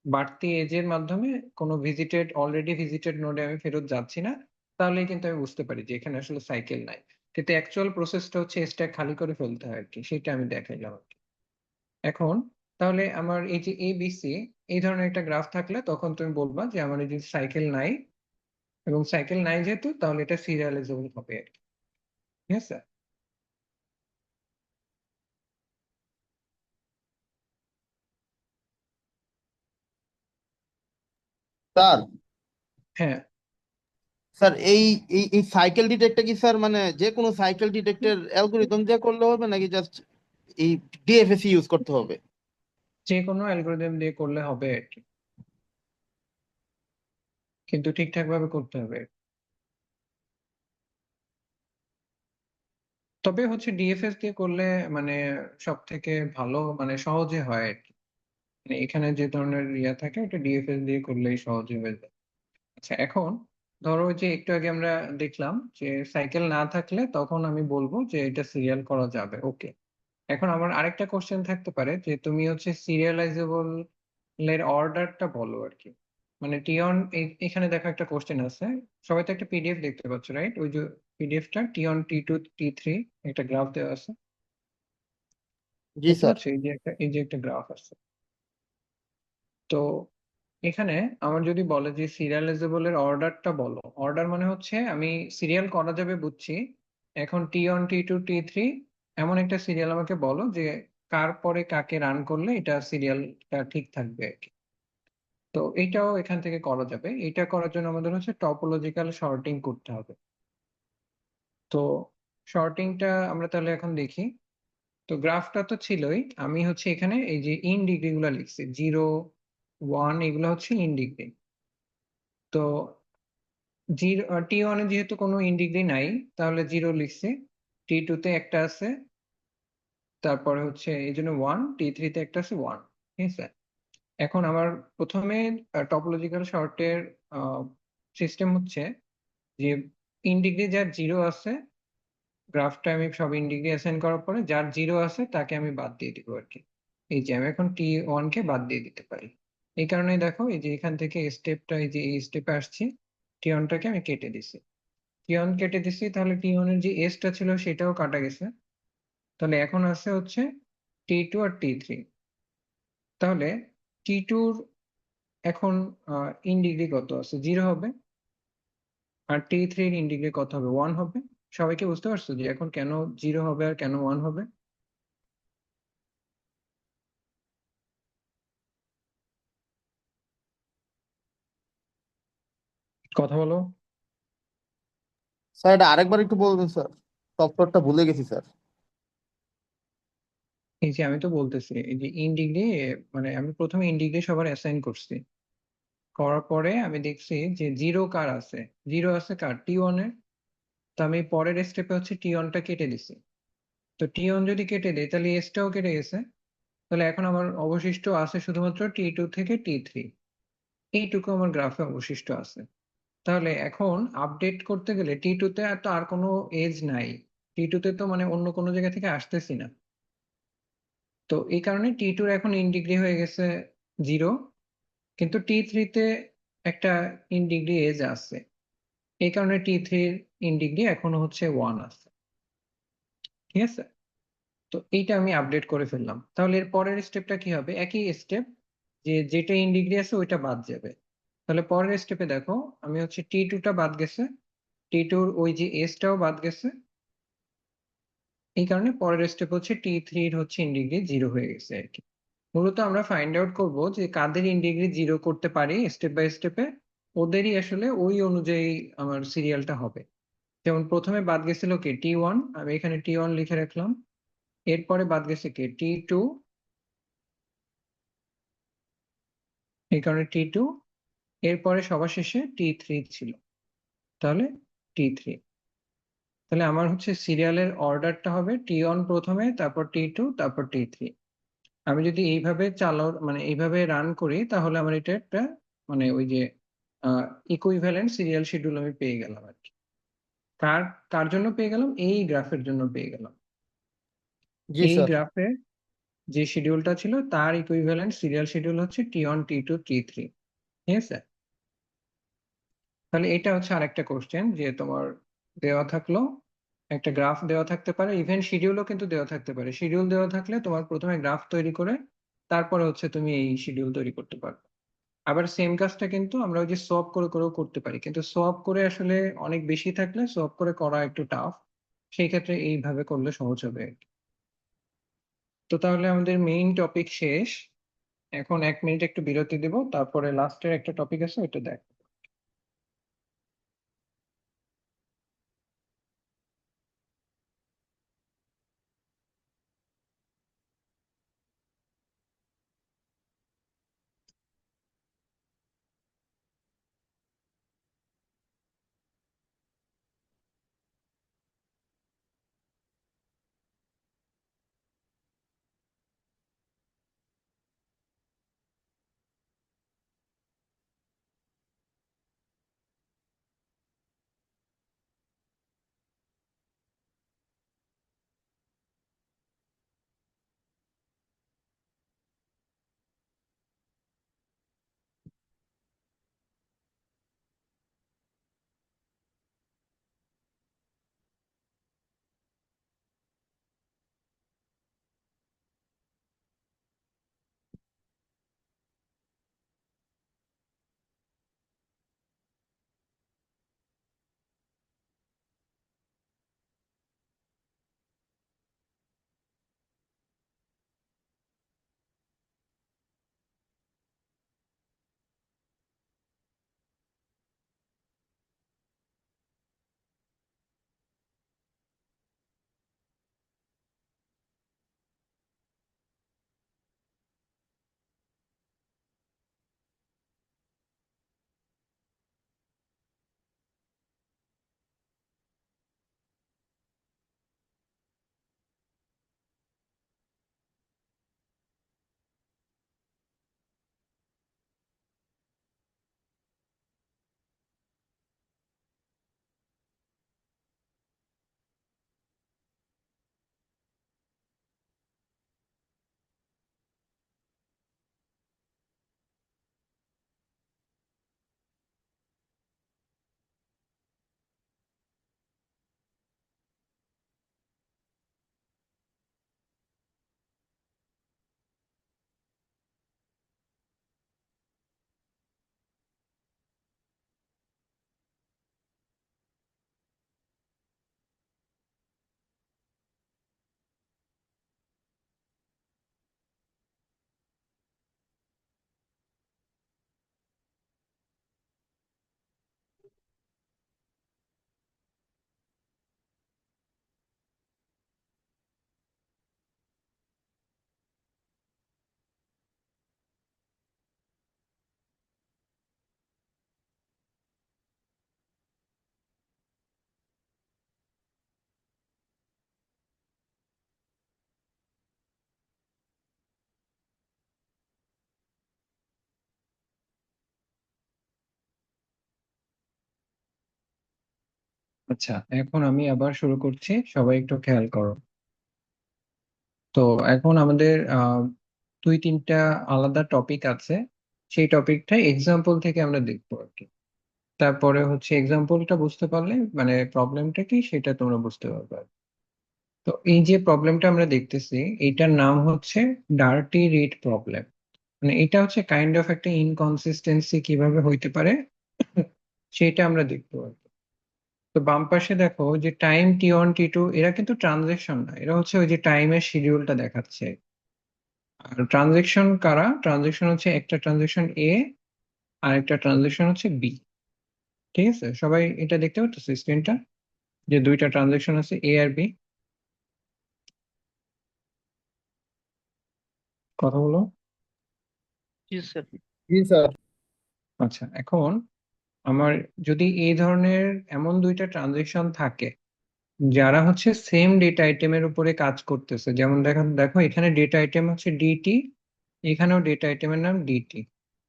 বাড়তি এজের মাধ্যমে কোনো অলরেডি ভিজিটেড নোডে আমি ফেরত যাচ্ছি না, তাহলে কিন্তু আমি বুঝতে পারি যে এখানে আসলে সাইকেল নাই। কিন্তু অ্যাকচুয়াল প্রসেসটা হচ্ছে স্ট্যাক খালি করে ফেলতে হয় আর কি, সেটা আমি দেখাইলাম আর কি। এখন তাহলে আমার এই যে এবিসি এই ধরনের একটা গ্রাফ থাকলে তখন তুমি বলবা যে আমার এই যে সাইকেল নাই, এবং সাইকেল নাই যেহেতু তাহলে এটা সিরিয়ালাইজেবল হবে আর কি। ঠিক আছে? স্যার হ্যাঁ, স্যার এই এই এই সাইকেল ডিটেক্টটা কি স্যার মানে যে কোনো সাইকেল ডিটেক্টের অ্যালগোরিদম দিয়ে করলে হবে নাকি জাস্ট এই ডিএফএসি ইউজ করতে হবে? যে কোনো অ্যালগোরিদম দিয়ে করলে হবে আর কি, কিন্তু ঠিকঠাক ভাবে করতে হবে। তবে হচ্ছে ডিএফএস দিয়ে করলে মানে সব থেকে ভালো মানে সহজে হয় আর কি। মানে এখানে যে ধরনের ইয়া থাকে ওটা ডিএফএস দিয়ে করলেই সহজে হয়ে যায়। আচ্ছা, এখন ধরো যে একটু আগে আমরা দেখলাম যে সাইকেল না থাকলে তখন আমি বলবো যে এটা সিরিয়াল করা যাবে, ওকে। এখন আমার আরেকটা কোশ্চেন থাকতে পারে যে তুমি হচ্ছে সিরিয়ালাইজেবল এর অর্ডারটা বলো আর কি। মানে টিয়ন এখানে দেখো একটা কোশ্চেন আছে, সবাই তো একটা পিডিএফ দেখতে পাচ্ছ রাইট? ওই যে পিডিএফটা টিয়ন T2 T3 একটা গ্রাফ দেওয়া আছে, জি দেখতে স্যার। পাচ্ছ? এই যে একটা গ্রাফ আছে। তো এখানে আমার যদি বলে যে সিরিয়ালাইজেবল এর অর্ডারটা বলো, অর্ডার মানে হচ্ছে আমি সিরিয়াল করা যাবে বুঝছি, এখন T1 T2 T3 এমন একটা সিরিয়াল আমাকে বলো যে কার পরে কাকে রান করলে এটা সিরিয়ালটা ঠিক থাকবে আর কি। তো এইটাও এখান থেকে করা যাবে, এটা করার জন্য আমাদের হচ্ছে টপোলজিক্যাল শর্টিং করতে হবে। তো শর্টিংটা আমরা তাহলে এখন দেখি। তো গ্রাফটা তো ছিলই, আমি হচ্ছে এখানে এই যে ইন ডিগ্রি গুলা লিখছি, 0 1 এগুলো হচ্ছে ইন ডিগ্রি। তো T1 এ যেহেতু কোনো ইন ডিগ্রি নাই তাহলে 0 লিখছি, T2 তে একটা আছে, তারপরে হচ্ছে এই জন্য 1, T3 তে একটা আছে 1। ঠিক আছে? এখন আমার প্রথমে টপোলজিক্যাল শর্টের সিস্টেম হচ্ছে যে ইন ডিগ্রি যার 0 আছে, গ্রাফটা আমি সব ইন ডিগ্রি অ্যাসাইন করার পরে যার 0 আছে তাকে আমি বাদ দিয়ে দিব আর কি। এই যে আমি এখন T1 কে বাদ দিয়ে দিতে পারি। এই কারণে দেখো এই যে এখান থেকে স্টেপটা এই যে এই স্টেপে আসছি, T1 টাকে আমি কেটে দিছি। টিয়ন কেটে দিছি, তাহলে টিয়ন এর যে এসটা ছিল সেটাও কাটা গেছে। তাহলে এখন আছে হচ্ছে T2 আর T3। তাহলে T2 এখন ইন ডিগ্রি কত আছে? 0 হবে। আর T3 এর ইন ডিগ্রি কত হবে? 1 হবে। সবাইকে বুঝতে পারছো যে এখন কেন 0 হবে আর কেন 1 হবে? কথা বলো। স্যার এটা আরেকবার একটু বলবেন স্যার, সফটওয়্যারটা ভুলে গেছি স্যার। এই যে আমি তো বলতেছি এই যে ইন ডিগ্রি, মানে আমি প্রথমে ইন ডিগ্রি সবার অ্যাসাইন করছি, করার পরে আমি দেখছি যে 0 কার আছে, 0 আছে কার? T1 এর। তো আমি পরের স্টেপে হচ্ছে T1টা কেটে দিছি। তো T1 যদি কেটে দেয় তাহলে এসটাও কেটে গেছে। তাহলে এখন আমার অবশিষ্ট আছে শুধুমাত্র T2 থেকে T3, এইটুকু আমার গ্রাফে অবশিষ্ট আছে। তাহলে এখন আপডেট করতে গেলে T2 তে তো আর কোনো এজ নাই, T2 তে তো মানে অন্য কোনো জায়গা থেকে আসতেছি না। তো এই কারণে T2 এখন ইন ডিগ্রি হয়ে গেছে 0, কিন্তু T3 তে একটা ইন ডিগ্রি এজ আছে, এই কারণে T3 ইন ডিগ্রি এখনো হচ্ছে 1 আছে। ঠিক আছে? তো এইটা আমি আপডেট করে ফেললাম, তাহলে এর পরের স্টেপটা কি হবে? একই স্টেপ, যে যেটা ইন ডিগ্রি আছে ওইটা বাদ যাবে। তাহলে পরের স্টেপে দেখো আমি হচ্ছে T2টা বাদ গেছে, T2-র ওই যে এসটাও বাদ গেছে, এই কারণে পরের স্টেপ হচ্ছে T3-র হচ্ছে ইন ডিগ্রি 0 হয়ে গেছে আর কি। মূলত আমরা ফাইন্ড আউট করব যে কাদের ইন ডিগ্রি 0 করতে পারি স্টেপ বাই স্টেপে, ওদেরই আসলে ওই অনুযায়ী আমার সিরিয়ালটা হবে। যেমন প্রথমে বাদ গেছিল কে? T1, আমি এখানে T1 লিখে রাখলাম। এরপরে বাদ গেছে কে? T2, এই কারণে T2। এরপরে সবার শেষে T3 ছিল, তাহলে T3। তাহলে আমার হচ্ছে সিরিয়ালের অর্ডারটা হবে T1 প্রথমে, তারপর T2, তারপর T3। আমি যদি এইভাবে চালাও মানে এইভাবে রান করি তাহলে আমার এটা একটা মানে ওই যে ইকুইভ্যালেন্ট সিরিয়াল শিডিউল আমি পেয়ে গেলাম আর কি। কার কার জন্য পেয়ে গেলাম? এই গ্রাফের জন্য পেয়ে গেলাম। জি এই স্যার। গ্রাফে যে শিডিউলটা ছিল তার ইকুইভ্যালেন্ট সিরিয়াল শিডিউল হচ্ছে T1 T2 T3। ঠিক আছে, তাহলে এটা হচ্ছে আরেকটা কোশ্চেন যে তোমার দেওয়া থাকলো একটা গ্রাফ দেওয়া থাকতে পারে, ইভেন শিডিউলও কিন্তু দেওয়া থাকতে পারে। শিডিউল দেওয়া থাকলে তোমার প্রথমে গ্রাফ তৈরি করে তারপরে হচ্ছে তুমি এই শিডিউল তৈরি করতে পারবে। আবার সেম কাজটা কিন্তু আমরা ওই যে সোয়াপ করে করেও করতে পারি, কিন্তু সোয়াপ করে আসলে অনেক বেশি থাকলে সোয়াপ করে করা একটু টাফ। সেই ক্ষেত্রে এইভাবে করলে সহজ হবে আর কি। তো তাহলে আমাদের মেইন টপিক শেষ। এখন 1 মিনিট একটু বিরতি দেব, তারপরে লাস্টের একটা টপিক আছে ওটা দেখ। আচ্ছা, এখন আমি আবার শুরু করছি, সবাই একটু খেয়াল করো। তো এখন আমাদের 2-3টা আলাদা টপিক আছে, সেই টপিকটা এক্সাম্পল থেকে আমরা দেখবো আর কি। তারপরে হচ্ছে এক্সাম্পলটা বুঝতে পারলে মানে প্রবলেমটা কি সেটা তোমরা বুঝতে পারবে। তো এই যে প্রবলেমটা আমরা দেখতেছি এইটার নাম হচ্ছে ডার্টি রিড প্রবলেম। মানে এটা হচ্ছে কাইন্ড অফ একটা ইনকনসিস্টেন্সি কিভাবে হইতে পারে সেটা আমরা দেখবো আর কি। তো বাম পাশে দেখো যে টাইম T1 T2 এরা কিন্তু ট্রানজেকশন না, এরা হচ্ছে ওই যে টাইমের শিডিউলটা দেখাচ্ছে। আর ট্রানজেকশন কারা? ট্রানজেকশন হচ্ছে একটা ট্রানজেকশন এ আর একটা ট্রানজেকশন হচ্ছে বি। ঠিক আছে, সবাই এটা দেখতে পাচ্ছ স্ক্রিনটা, যে দুইটা ট্রানজেকশন আছে এ আর বি। কথা বলো। জি স্যার। জি স্যার। আচ্ছা, এখন আমার যদি এই ধরনের এমন দুইটা ট্রানজেকশন থাকে যারা হচ্ছে সেম ডেটা আইটেমের উপরে কাজ করতেছে, যেমন দেখো দেখো এখানে ডেটা আইটেম হচ্ছে ডিটি, এখানেও ডেটা আইটেমের নাম ডিটি,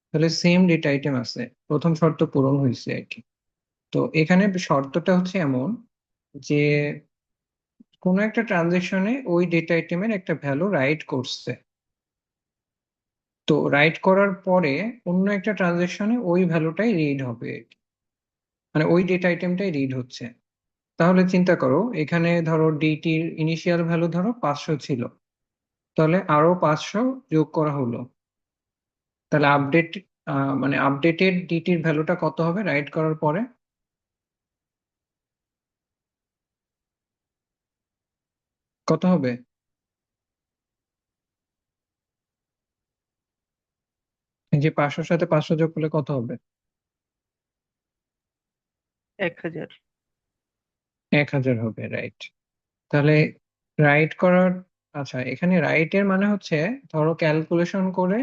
তাহলে সেম ডেটা আইটেম আছে, প্রথম শর্ত পূরণ হয়েছে আর কি। তো এখানে শর্তটা হচ্ছে এমন যে কোনো একটা ট্রানজেকশনে ওই ডেটা আইটেমের একটা ভ্যালু রাইট করছে, তো রাইট করার পরে অন্য একটা ট্রানজেকশনে ওই ভ্যালুটাই রিড হবে আর কি। মানে ওই ডেটা আইটেমটাই রিড হচ্ছে। তাহলে চিন্তা করো, এখানে ধরো ডিটির ইনিশিয়াল ভ্যালু ধরো 500 ছিল, তাহলে আরো 500 যোগ করা হলো, তাহলে মানে আপডেটেড ডিটির ভ্যালুটা কত হবে রাইট করার পরে? কত হবে? এই যে 500-র সাথে 500 যোগ করলে কত হবে? 1000। 1000 হবে, রাইট। তাহলে রাইট করার, আচ্ছা এখানে রাইটের মানে হচ্ছে ধরো ক্যালকুলেশন করে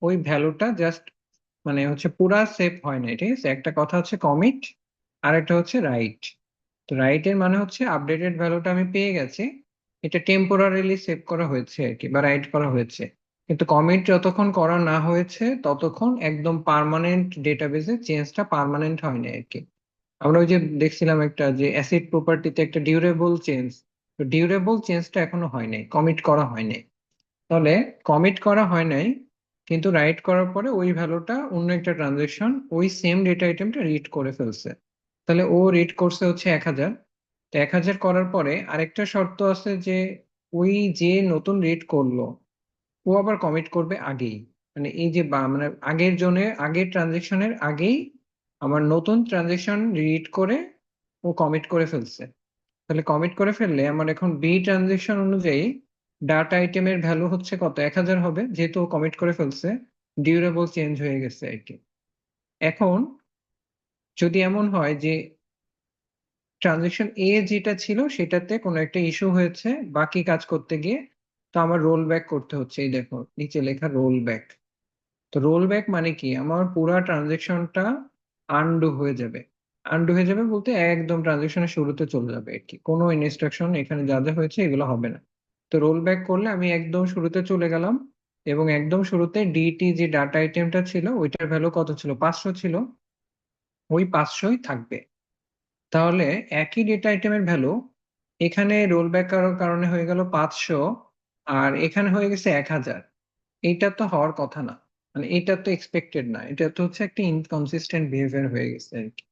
ওই ভ্যালুটা জাস্ট মানে হচ্ছে পুরা সেভ হয় না, ঠিক আছে? একটা কথা হচ্ছে কমিট, আর একটা হচ্ছে রাইট। তো রাইটের মানে হচ্ছে আপডেটেড ভ্যালুটা আমি পেয়ে গেছি, এটা টেম্পোরারিলি সেভ করা হয়েছে আর কি, বা রাইট করা হয়েছে। কিন্তু কমিট যতক্ষণ করা না হয়েছে ততক্ষণ একদম পার্মানেন্ট ডেটাবেজে চেঞ্জটা পার্মানেন্ট হয় না আর কি। আমরা ওই যে দেখছিলাম একটা যে অ্যাসিড প্রপার্টিতে একটা ডিউরেবল চেঞ্জ, তো ডিউরেবল চেঞ্জটা এখনো হয় নাই, কমিট করা হয় নাই। তাহলে কমিট করা হয় নাই, কিন্তু রাইট করার পরে ওই ভ্যালুটা অন্য একটা ট্রানজেকশন ওই সেম ডেটা আইটেমটা রিড করে ফেলছে। তাহলে ও রিড করছে হচ্ছে 1000। তো 1000 করার পরে আরেকটা শর্ত আছে যে ওই যে নতুন রিড করলো ও আবার কমিট করবে আগেই, মানে এই যে মানে আগের জনের আগের ট্রানজেকশনের আগেই আমার নতুন ট্রানজেকশন রিড করে ও কমিট করে ফেলছে। তাহলে কমিট করে ফেললে আমার এখন বি ট্রানজেকশন অনুযায়ী ডাটা আইটেমের ভ্যালু হচ্ছে কত? 1000 হবে, যেহেতু কমিট করে ফেলছে, ডিউরেবল চেঞ্জ হয়ে গেছে আর কি। এখন যদি এমন হয় যে ট্রানজেকশন এ যেটা ছিল সেটাতে কোনো একটা ইস্যু হয়েছে বাকি কাজ করতে গিয়ে, তো আমার রোল ব্যাক করতে হচ্ছে, এই দেখো নিচে লেখা রোল ব্যাক। তো রোল ব্যাক মানে কি, আমার পুরা ট্রানজেকশনটা আনডু হয়ে যাবে। আনডু হয়ে যাবে বলতে একদম ট্রানজেকশনের শুরুতে চলে যাবে আর কি, কোনো ইনস্ট্রাকশন এখানে যা যা হয়েছে এগুলো হবে না। তো রোল ব্যাক করলে আমি একদম শুরুতে চলে গেলাম, এবং একদম শুরুতে ডিটি যে ডাটা আইটেমটা ছিল ওইটার ভ্যালু কত ছিল? 500 ছিল, ওই 500ই থাকবে। তাহলে একই ডেটা আইটেমের ভ্যালু এখানে রোল ব্যাক করার কারণে হয়ে গেল 500, আর এখানে হয়ে গেছে 1000। এইটা তো হওয়ার কথা না, মানে এটা তো এক্সপেক্টেড না, এটা তো হচ্ছে একটা ইনকনসিস্টেন্ট বিহেভিয়ার হয়ে গেছে আর কি।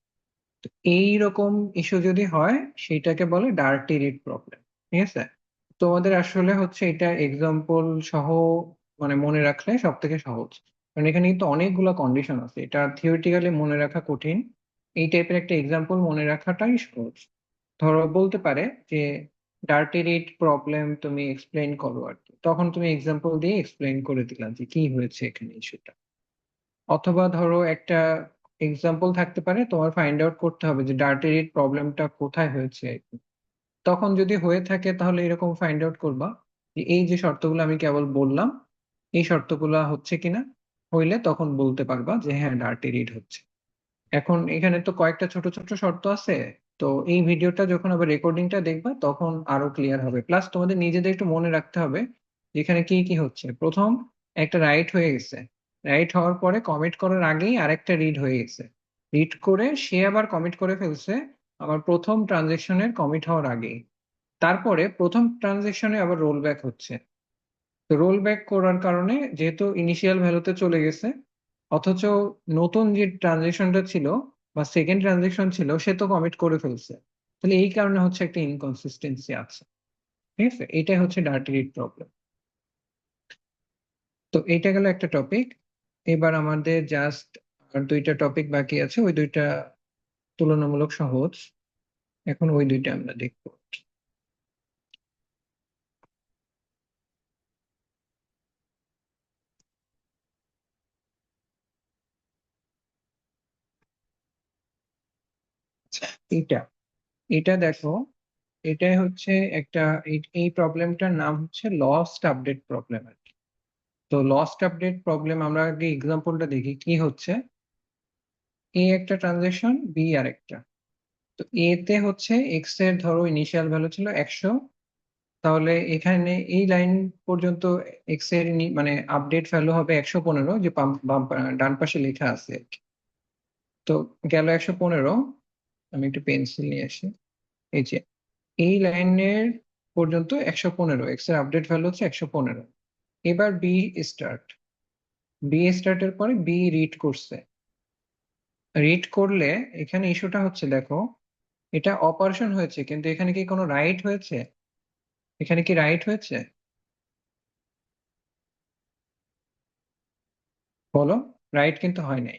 তো এইরকম ইস্যু যদি হয় সেটাকে বলে ডার্টি রিড প্রবলেম, ঠিক আছে? তোমাদের আসলে হচ্ছে এটা এক্সাম্পল সহ মানে মনে রাখলে সব থেকে সহজ, কারণ এখানে কিন্তু অনেকগুলো কন্ডিশন আছে, এটা থিওরিটিক্যালি মনে রাখা কঠিন। এই টাইপের একটা এক্সাম্পল মনে রাখাটাই সহজ। ধরো বলতে পারে যে ডার্টি রিড প্রবলেম তুমি এক্সপ্লেইন করো আর কি, তখন তুমি এক্সাম্পল দিয়ে এক্সপ্লেইন করে দিলাম যে কি হয়েছে এখানে ইস্যুটা। অথবা ধরো একটা এক্সাম্পল থাকতে পারে, তোমার ফাইন্ড আউট করতে হবে যে ডার্টি রিড প্রবলেমটা কোথায় হয়েছে আর কি। তখন যদি হয়ে থাকে তাহলে এরকম ফাইন্ড আউট করবা যে এই যে শর্তগুলো আমি কেবল বললাম এই শর্তগুলো হচ্ছে কিনা, হইলে তখন বলতে পারবা যে হ্যাঁ ডার্টি রিড হচ্ছে। এখন এখানে তো কয়েকটা ছোট ছোট শর্ত আছে, তো এই ভিডিওটা যখন আবার রেকর্ডিংটা দেখবা তখন আরো ক্লিয়ার হবে। প্লাস তোমাদের নিজেদের একটু মনে রাখতে হবে যে এখানে কি কি হচ্ছে। প্রথম, একটা রাইট হয়ে গেছে, রাইট হওয়ার পরে কমিট করার আগেই আরেকটা রিড হয়ে গেছে, রিড করে সে আবার কমিট করে ফেলছে আমার প্রথম ট্রানজেকশনের কমিট হওয়ার আগেই। তারপরে প্রথম ট্রানজেকশনে আবার রোল ব্যাক হচ্ছে, তো রোল ব্যাক করার কারণে যেহেতু ইনিশিয়াল ভ্যালুতে চলে গেছে, অথচ নতুন যে ট্রানজেকশনটা ছিল বা সেকেন্ড ট্রানজেকশন ছিল সে তো কমিট করে ফেলছে, তাহলে এই কারণে হচ্ছে একটা ইনকনসিস্টেন্সি আছে, ঠিক আছে? এটাই হচ্ছে ডার্টি রিড প্রবলেম। তো এইটা গেল একটা টপিক। এবার আমাদের জাস্ট আর দুইটা টপিক বাকি আছে, ওই দুইটা তুলনামূলক সহজ, এখন ওই দুইটা আমরা দেখবো। আচ্ছা, এইটা এটা দেখো, এটাই হচ্ছে একটা এই প্রবলেমটার নাম হচ্ছে লস্ট আপডেট প্রবলেম আর কি। তো লস্ট আপডেট প্রবলেম আমরা আগে এক্সাম্পলটা দেখি কি হচ্ছে। এ একটা ট্রানজেকশন, বি আর একটা, তো এ তে হচ্ছে এক্স এর ধরো ইনিশিয়াল ভ্যালু ছিল 100, তাহলে এখানে এই লাইন পর্যন্ত এক্স এর মানে আপডেট ভ্যালু হবে 115, যে ডান পাশে লেখা আছে আর কি। তো গেল 115, আমি একটু পেন্সিল নিয়ে আসি। এই যে এই লাইনের পর্যন্ত 115, এক্স এর আপডেট ভ্যালু হচ্ছে 115। এবার বি স্টার্টের পরে বি রিড করছে। রিড করলে এখানে ইস্যুটা হচ্ছে, দেখো এটা অপারেশন হয়েছে, কিন্তু এখানে কি কোনো রাইট হয়েছে? এখানে কি রাইট হয়েছে? বলো। রাইট কিন্তু হয় নাই।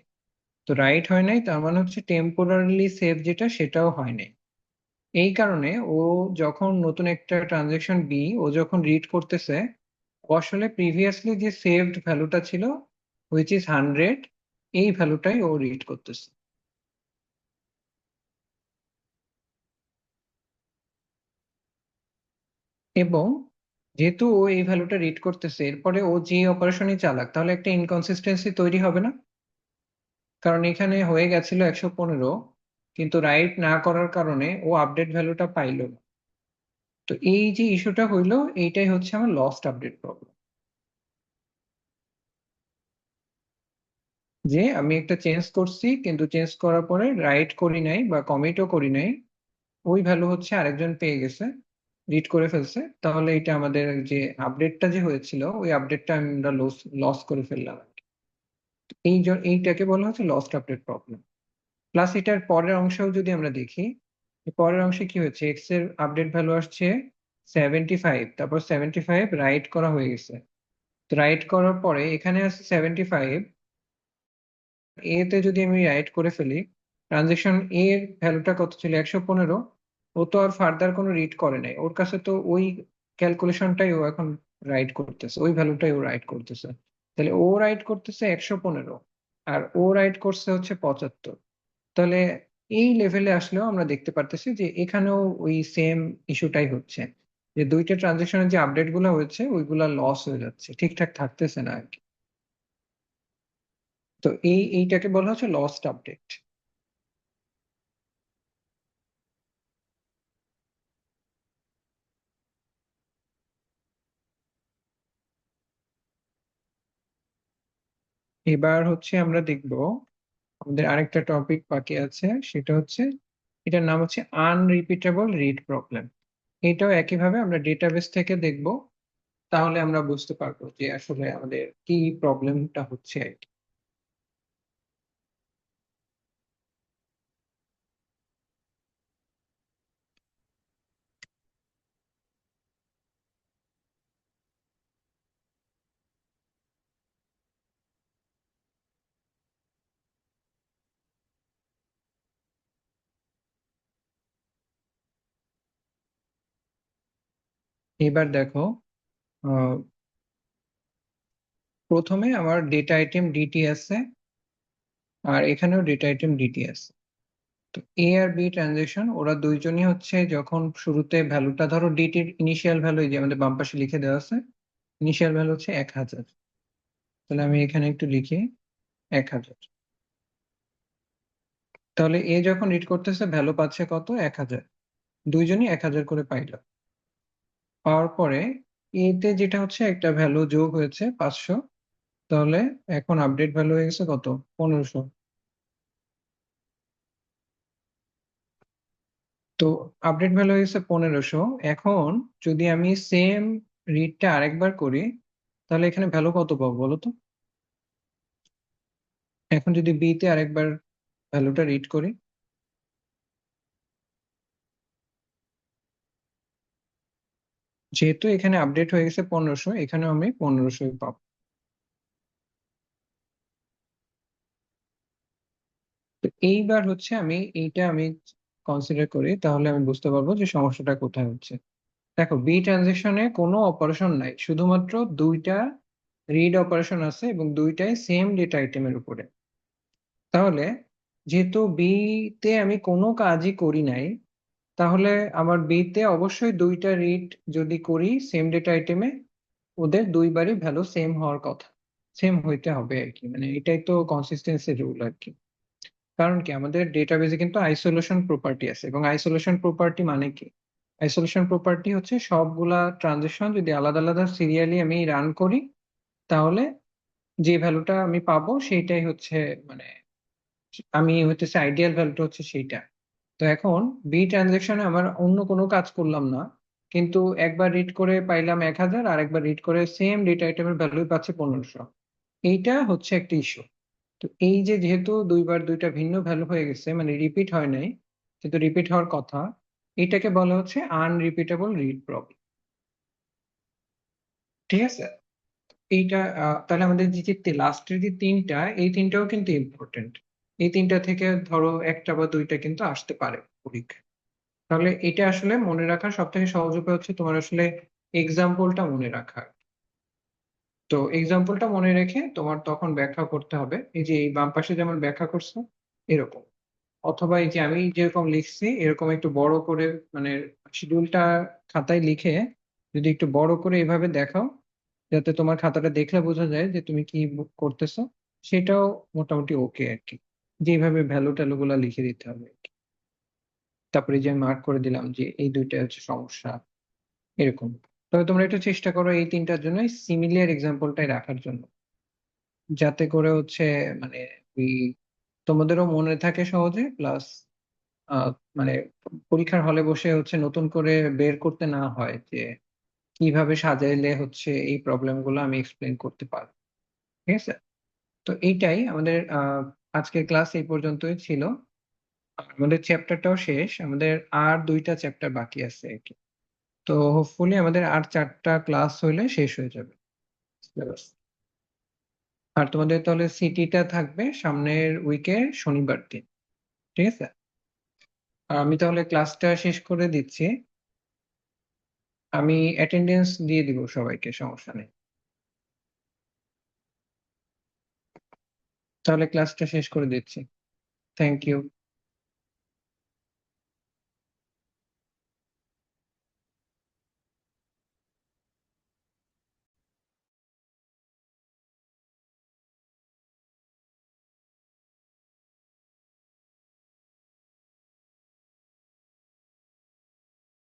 তো রাইট হয় নাই, তার মানে হচ্ছে টেম্পোরারিলি সেভ যেটা, সেটাও হয় নাই। এই কারণে ও যখন নতুন একটা ট্রানজেকশন বি ও যখন রিড করতেছে, ও আসলে প্রিভিয়াসলি যে সেভড ভ্যালুটা ছিল হুইচ ইজ 100, এই ভ্যালুটাই ও রিড করতেছে। এবং যেহেতু ও এই ভ্যালুটা রিড করতেছে, এরপরে ও যে অপারেশনই চালাক, তাহলে একটা ইনকনসিস্টেন্সি তৈরি হবে না? কারণ এখানে হয়ে গেছিল 115, কিন্তু রাইট না করার কারণে ও আপডেট ভ্যালুটা পাইলো না। তো এই যে ইস্যুটা হইলো, এইটাই হচ্ছে আমার লস্ট আপডেট প্রবলেম। যে আমি একটা চেঞ্জ করছি, কিন্তু চেঞ্জ করার পরে রাইট করি নাই বা কমিটও করি নাই, ওই ভ্যালু হচ্ছে আরেকজন পেয়ে গেছে, রিড করে ফেলছে। তাহলে এটা আমাদের যে আপডেটটা যে হয়েছিল, ওই আপডেটটা আমরা লস করে ফেললাম। এইটাকে বলা হচ্ছে লস্ট আপডেট প্রবলেম। প্লাস এটার পরের অংশেও যদি আমরা দেখি, পরের অংশে কি হচ্ছে, এক্স এর আপডেট ভ্যালু আসছে 75, তারপর 75 রাইট করা হয়ে গেছে। তো রাইট করার পরে এখানে আছে 75, এ তে যদি আমি রাইট করে ফেলি, ট্রানজেকশন এ এর ভ্যালুটা কত ছিল, 115। ও তো আর ফার্দার কোনো রিড করে নাই, ওর কাছে তো ওই ক্যালকুলেশনটাই ও এখন রাইট করতেছে, ওই ভ্যালুটাই ও রাইট করতেছে। তাহলে ও রাইট করতেছে 115, আর ও রাইট করছে হচ্ছে 75। তাহলে এই লেভেলে আসলেও আমরা দেখতে পারতেছি যে এখানেও ওই সেম ইস্যুটাই হচ্ছে, যে দুইটা ট্রানজেকশনের যে আপডেট গুলো হয়েছে ওইগুলা লস হয়ে যাচ্ছে, ঠিকঠাক থাকতেছে না আর কি। তো এইটাকে বলা হচ্ছে লস্ট আপডেট। এবার হচ্ছে আমরা দেখব আমাদের আরেকটা টপিক বাকি আছে, সেটা হচ্ছে, এটার নাম হচ্ছে আনরিপিটেবল রিড প্রবলেম। এটাও একইভাবে আমরা ডেটাবেস থেকে দেখব, তাহলে আমরা বুঝতে পারবো যে আসলে আমাদের কি প্রবলেমটা হচ্ছে আর কি। এবার দেখো, আহ, প্রথমে আমার ডেটা আইটেম ডিটি আছে, আর এখানেও ডেটা আইটেম ডিটি আছে। তো এ আর বি ট্রানজেকশন, ওরা দুইজনই হচ্ছে যখন শুরুতে ভ্যালুটা, ধরো ডিটির ইনিশিয়াল ভ্যালু যে আমাদের বাম পাশে লিখে দেওয়া আছে, ইনিশিয়াল ভ্যালু হচ্ছে 1000। তাহলে আমি এখানে একটু লিখি 1000। তাহলে এ যখন রিড করতেছে ভ্যালু পাচ্ছে কত, 1000। দুইজনই 1000 করে পাইলো। পাওয়ার পরে এ তে যেটা হচ্ছে একটা ভ্যালু যোগ হয়েছে 500, তাহলে এখন আপডেট ভ্যালু হয়ে গেছে কত, 1500। তো আপডেট ভ্যালু হয়ে গেছে 1500। এখন যদি আমি সেম রিডটা আরেকবার করি, তাহলে এখানে ভ্যালু কত পাবো বলো তো? এখন যদি বি তে আরেকবার ভ্যালুটা রিড করি, যেহেতু এখানে আপডেট হয়ে গেছে 1500, এখানেও আমি 1500 পাবো। তো এইবার হচ্ছে আমি কনসিডার করি, তাহলে আমি বুঝতে পারবো যে সমস্যাটা কোথায় হচ্ছে। দেখো, বি ট্রানজেকশনে কোনো অপারেশন নাই, শুধুমাত্র দুইটা রিড অপারেশন আছে এবং দুইটাই সেম ডেটা আইটেমের উপরে। তাহলে যেহেতু বি তে আমি কোনো কাজই করি নাই, তাহলে আমার বি তে অবশ্যই দুইটা রিড যদি করি সেম ডেটা আইটেমে, ওদের দুইবারই ভ্যালু সেম হওয়ার কথা, সেম হইতে হবে আর কি, মানে এটাই তো কনসিস্টেন্সি রুল আর কি। কারণ কি আমাদের ডেটাবেজে কিন্তু আইসোলেশন প্রপার্টি আছে, এবং আইসোলেশন প্রপার্টি মানে কি? আইসোলেশন প্রপার্টি হচ্ছে সবগুলা ট্রানজেকশন যদি আলাদা আলাদা সিরিয়ালি আমি রান করি, তাহলে যে ভ্যালুটা আমি পাবো সেইটাই হচ্ছে মানে আমি হচ্ছে আইডিয়াল ভ্যালুটা হচ্ছে সেইটা। তো এখন বি ট্রানজেকশনে আমার অন্য কোনো কাজ করলাম না, কিন্তু একবার রিড করে পাইলাম 1000, আর একবার রিড করে সেম ডেটা আইটেমের ভ্যালু পাচ্ছে 1500। এইটা হচ্ছে একটা ইস্যু। তো এই যে যেহেতু দুইবার দুইটা ভিন্ন ভ্যালু হয়ে গেছে, মানে রিপিট হয় নাই কিন্তু রিপিট হওয়ার কথা, এটাকে বলা হচ্ছে আনরিপিটেবল রিড প্রবলেম। ঠিক আছে? এইটা তাহলে আমাদের যে লাস্টের যে তিনটা, এই তিনটাও কিন্তু ইম্পর্টেন্ট। এই তিনটা থেকে ধরো একটা বা দুইটা কিন্তু আসতে পারে পরীক্ষায়। তাহলে এটা আসলে মনে রাখার সব থেকে সহজ উপায় হচ্ছে তোমার আসলে এক্সাম্পলটা মনে রাখা। তো এক্সাম্পলটা মনে রেখে তোমার তখন ব্যাখ্যা করতে হবে, এই যে এই বাম পাশে যেমন ব্যাখ্যা করছো এরকম, অথবা এই যে আমি যেরকম লিখছি এরকম একটু বড় করে, মানে শিডিউলটা খাতায় লিখে যদি একটু বড় করে এভাবে দেখাও, যাতে তোমার খাতাটা দেখলে বোঝা যায় যে তুমি কি করতেছো, সেটাও মোটামুটি ওকে আর কি। যেভাবে ভ্যালু ট্যালু গুলা লিখে দিতে হবে আর কি। তারপরে যে মার্ক করে দিলাম যে এই দুইটা হচ্ছে সমস্যা, এরকম। তবে তোমরা একটু চেষ্টা করো এই তিনটার জন্য সিমিলার এক্সাম্পলটাই রাখার জন্য, যাতে করে হচ্ছে মানে ওই তোমাদেরও মনে থাকে সহজে, প্লাস আহ মানে পরীক্ষার হলে বসে হচ্ছে নতুন করে বের করতে না হয় যে কিভাবে সাজাইলে হচ্ছে এই প্রবলেম গুলো আমি এক্সপ্লেন করতে পারবো। ঠিক আছে? তো এইটাই আমাদের আজকের ক্লাস এই পর্যন্তই ছিল। আমাদের চ্যাপ্টারটাও শেষ, আমাদের আর দুইটা চ্যাপ্টার বাকি আছে আর কি। তো হোপফুলি আমাদের আর 4টা ক্লাস হইলে শেষ হয়ে যাবে syllabus। আর তোমাদের তাহলে সিটিটা থাকবে সামনের উইকের শনিবার দিন। ঠিক আছে? আমি তাহলে ক্লাসটা শেষ করে দিচ্ছি। আমি অ্যাটেন্ডেন্স দিয়ে দিব সবাইকে, সমস্যা নেই। তাহলে ক্লাসটা শেষ করে দিচ্ছি। Thank you.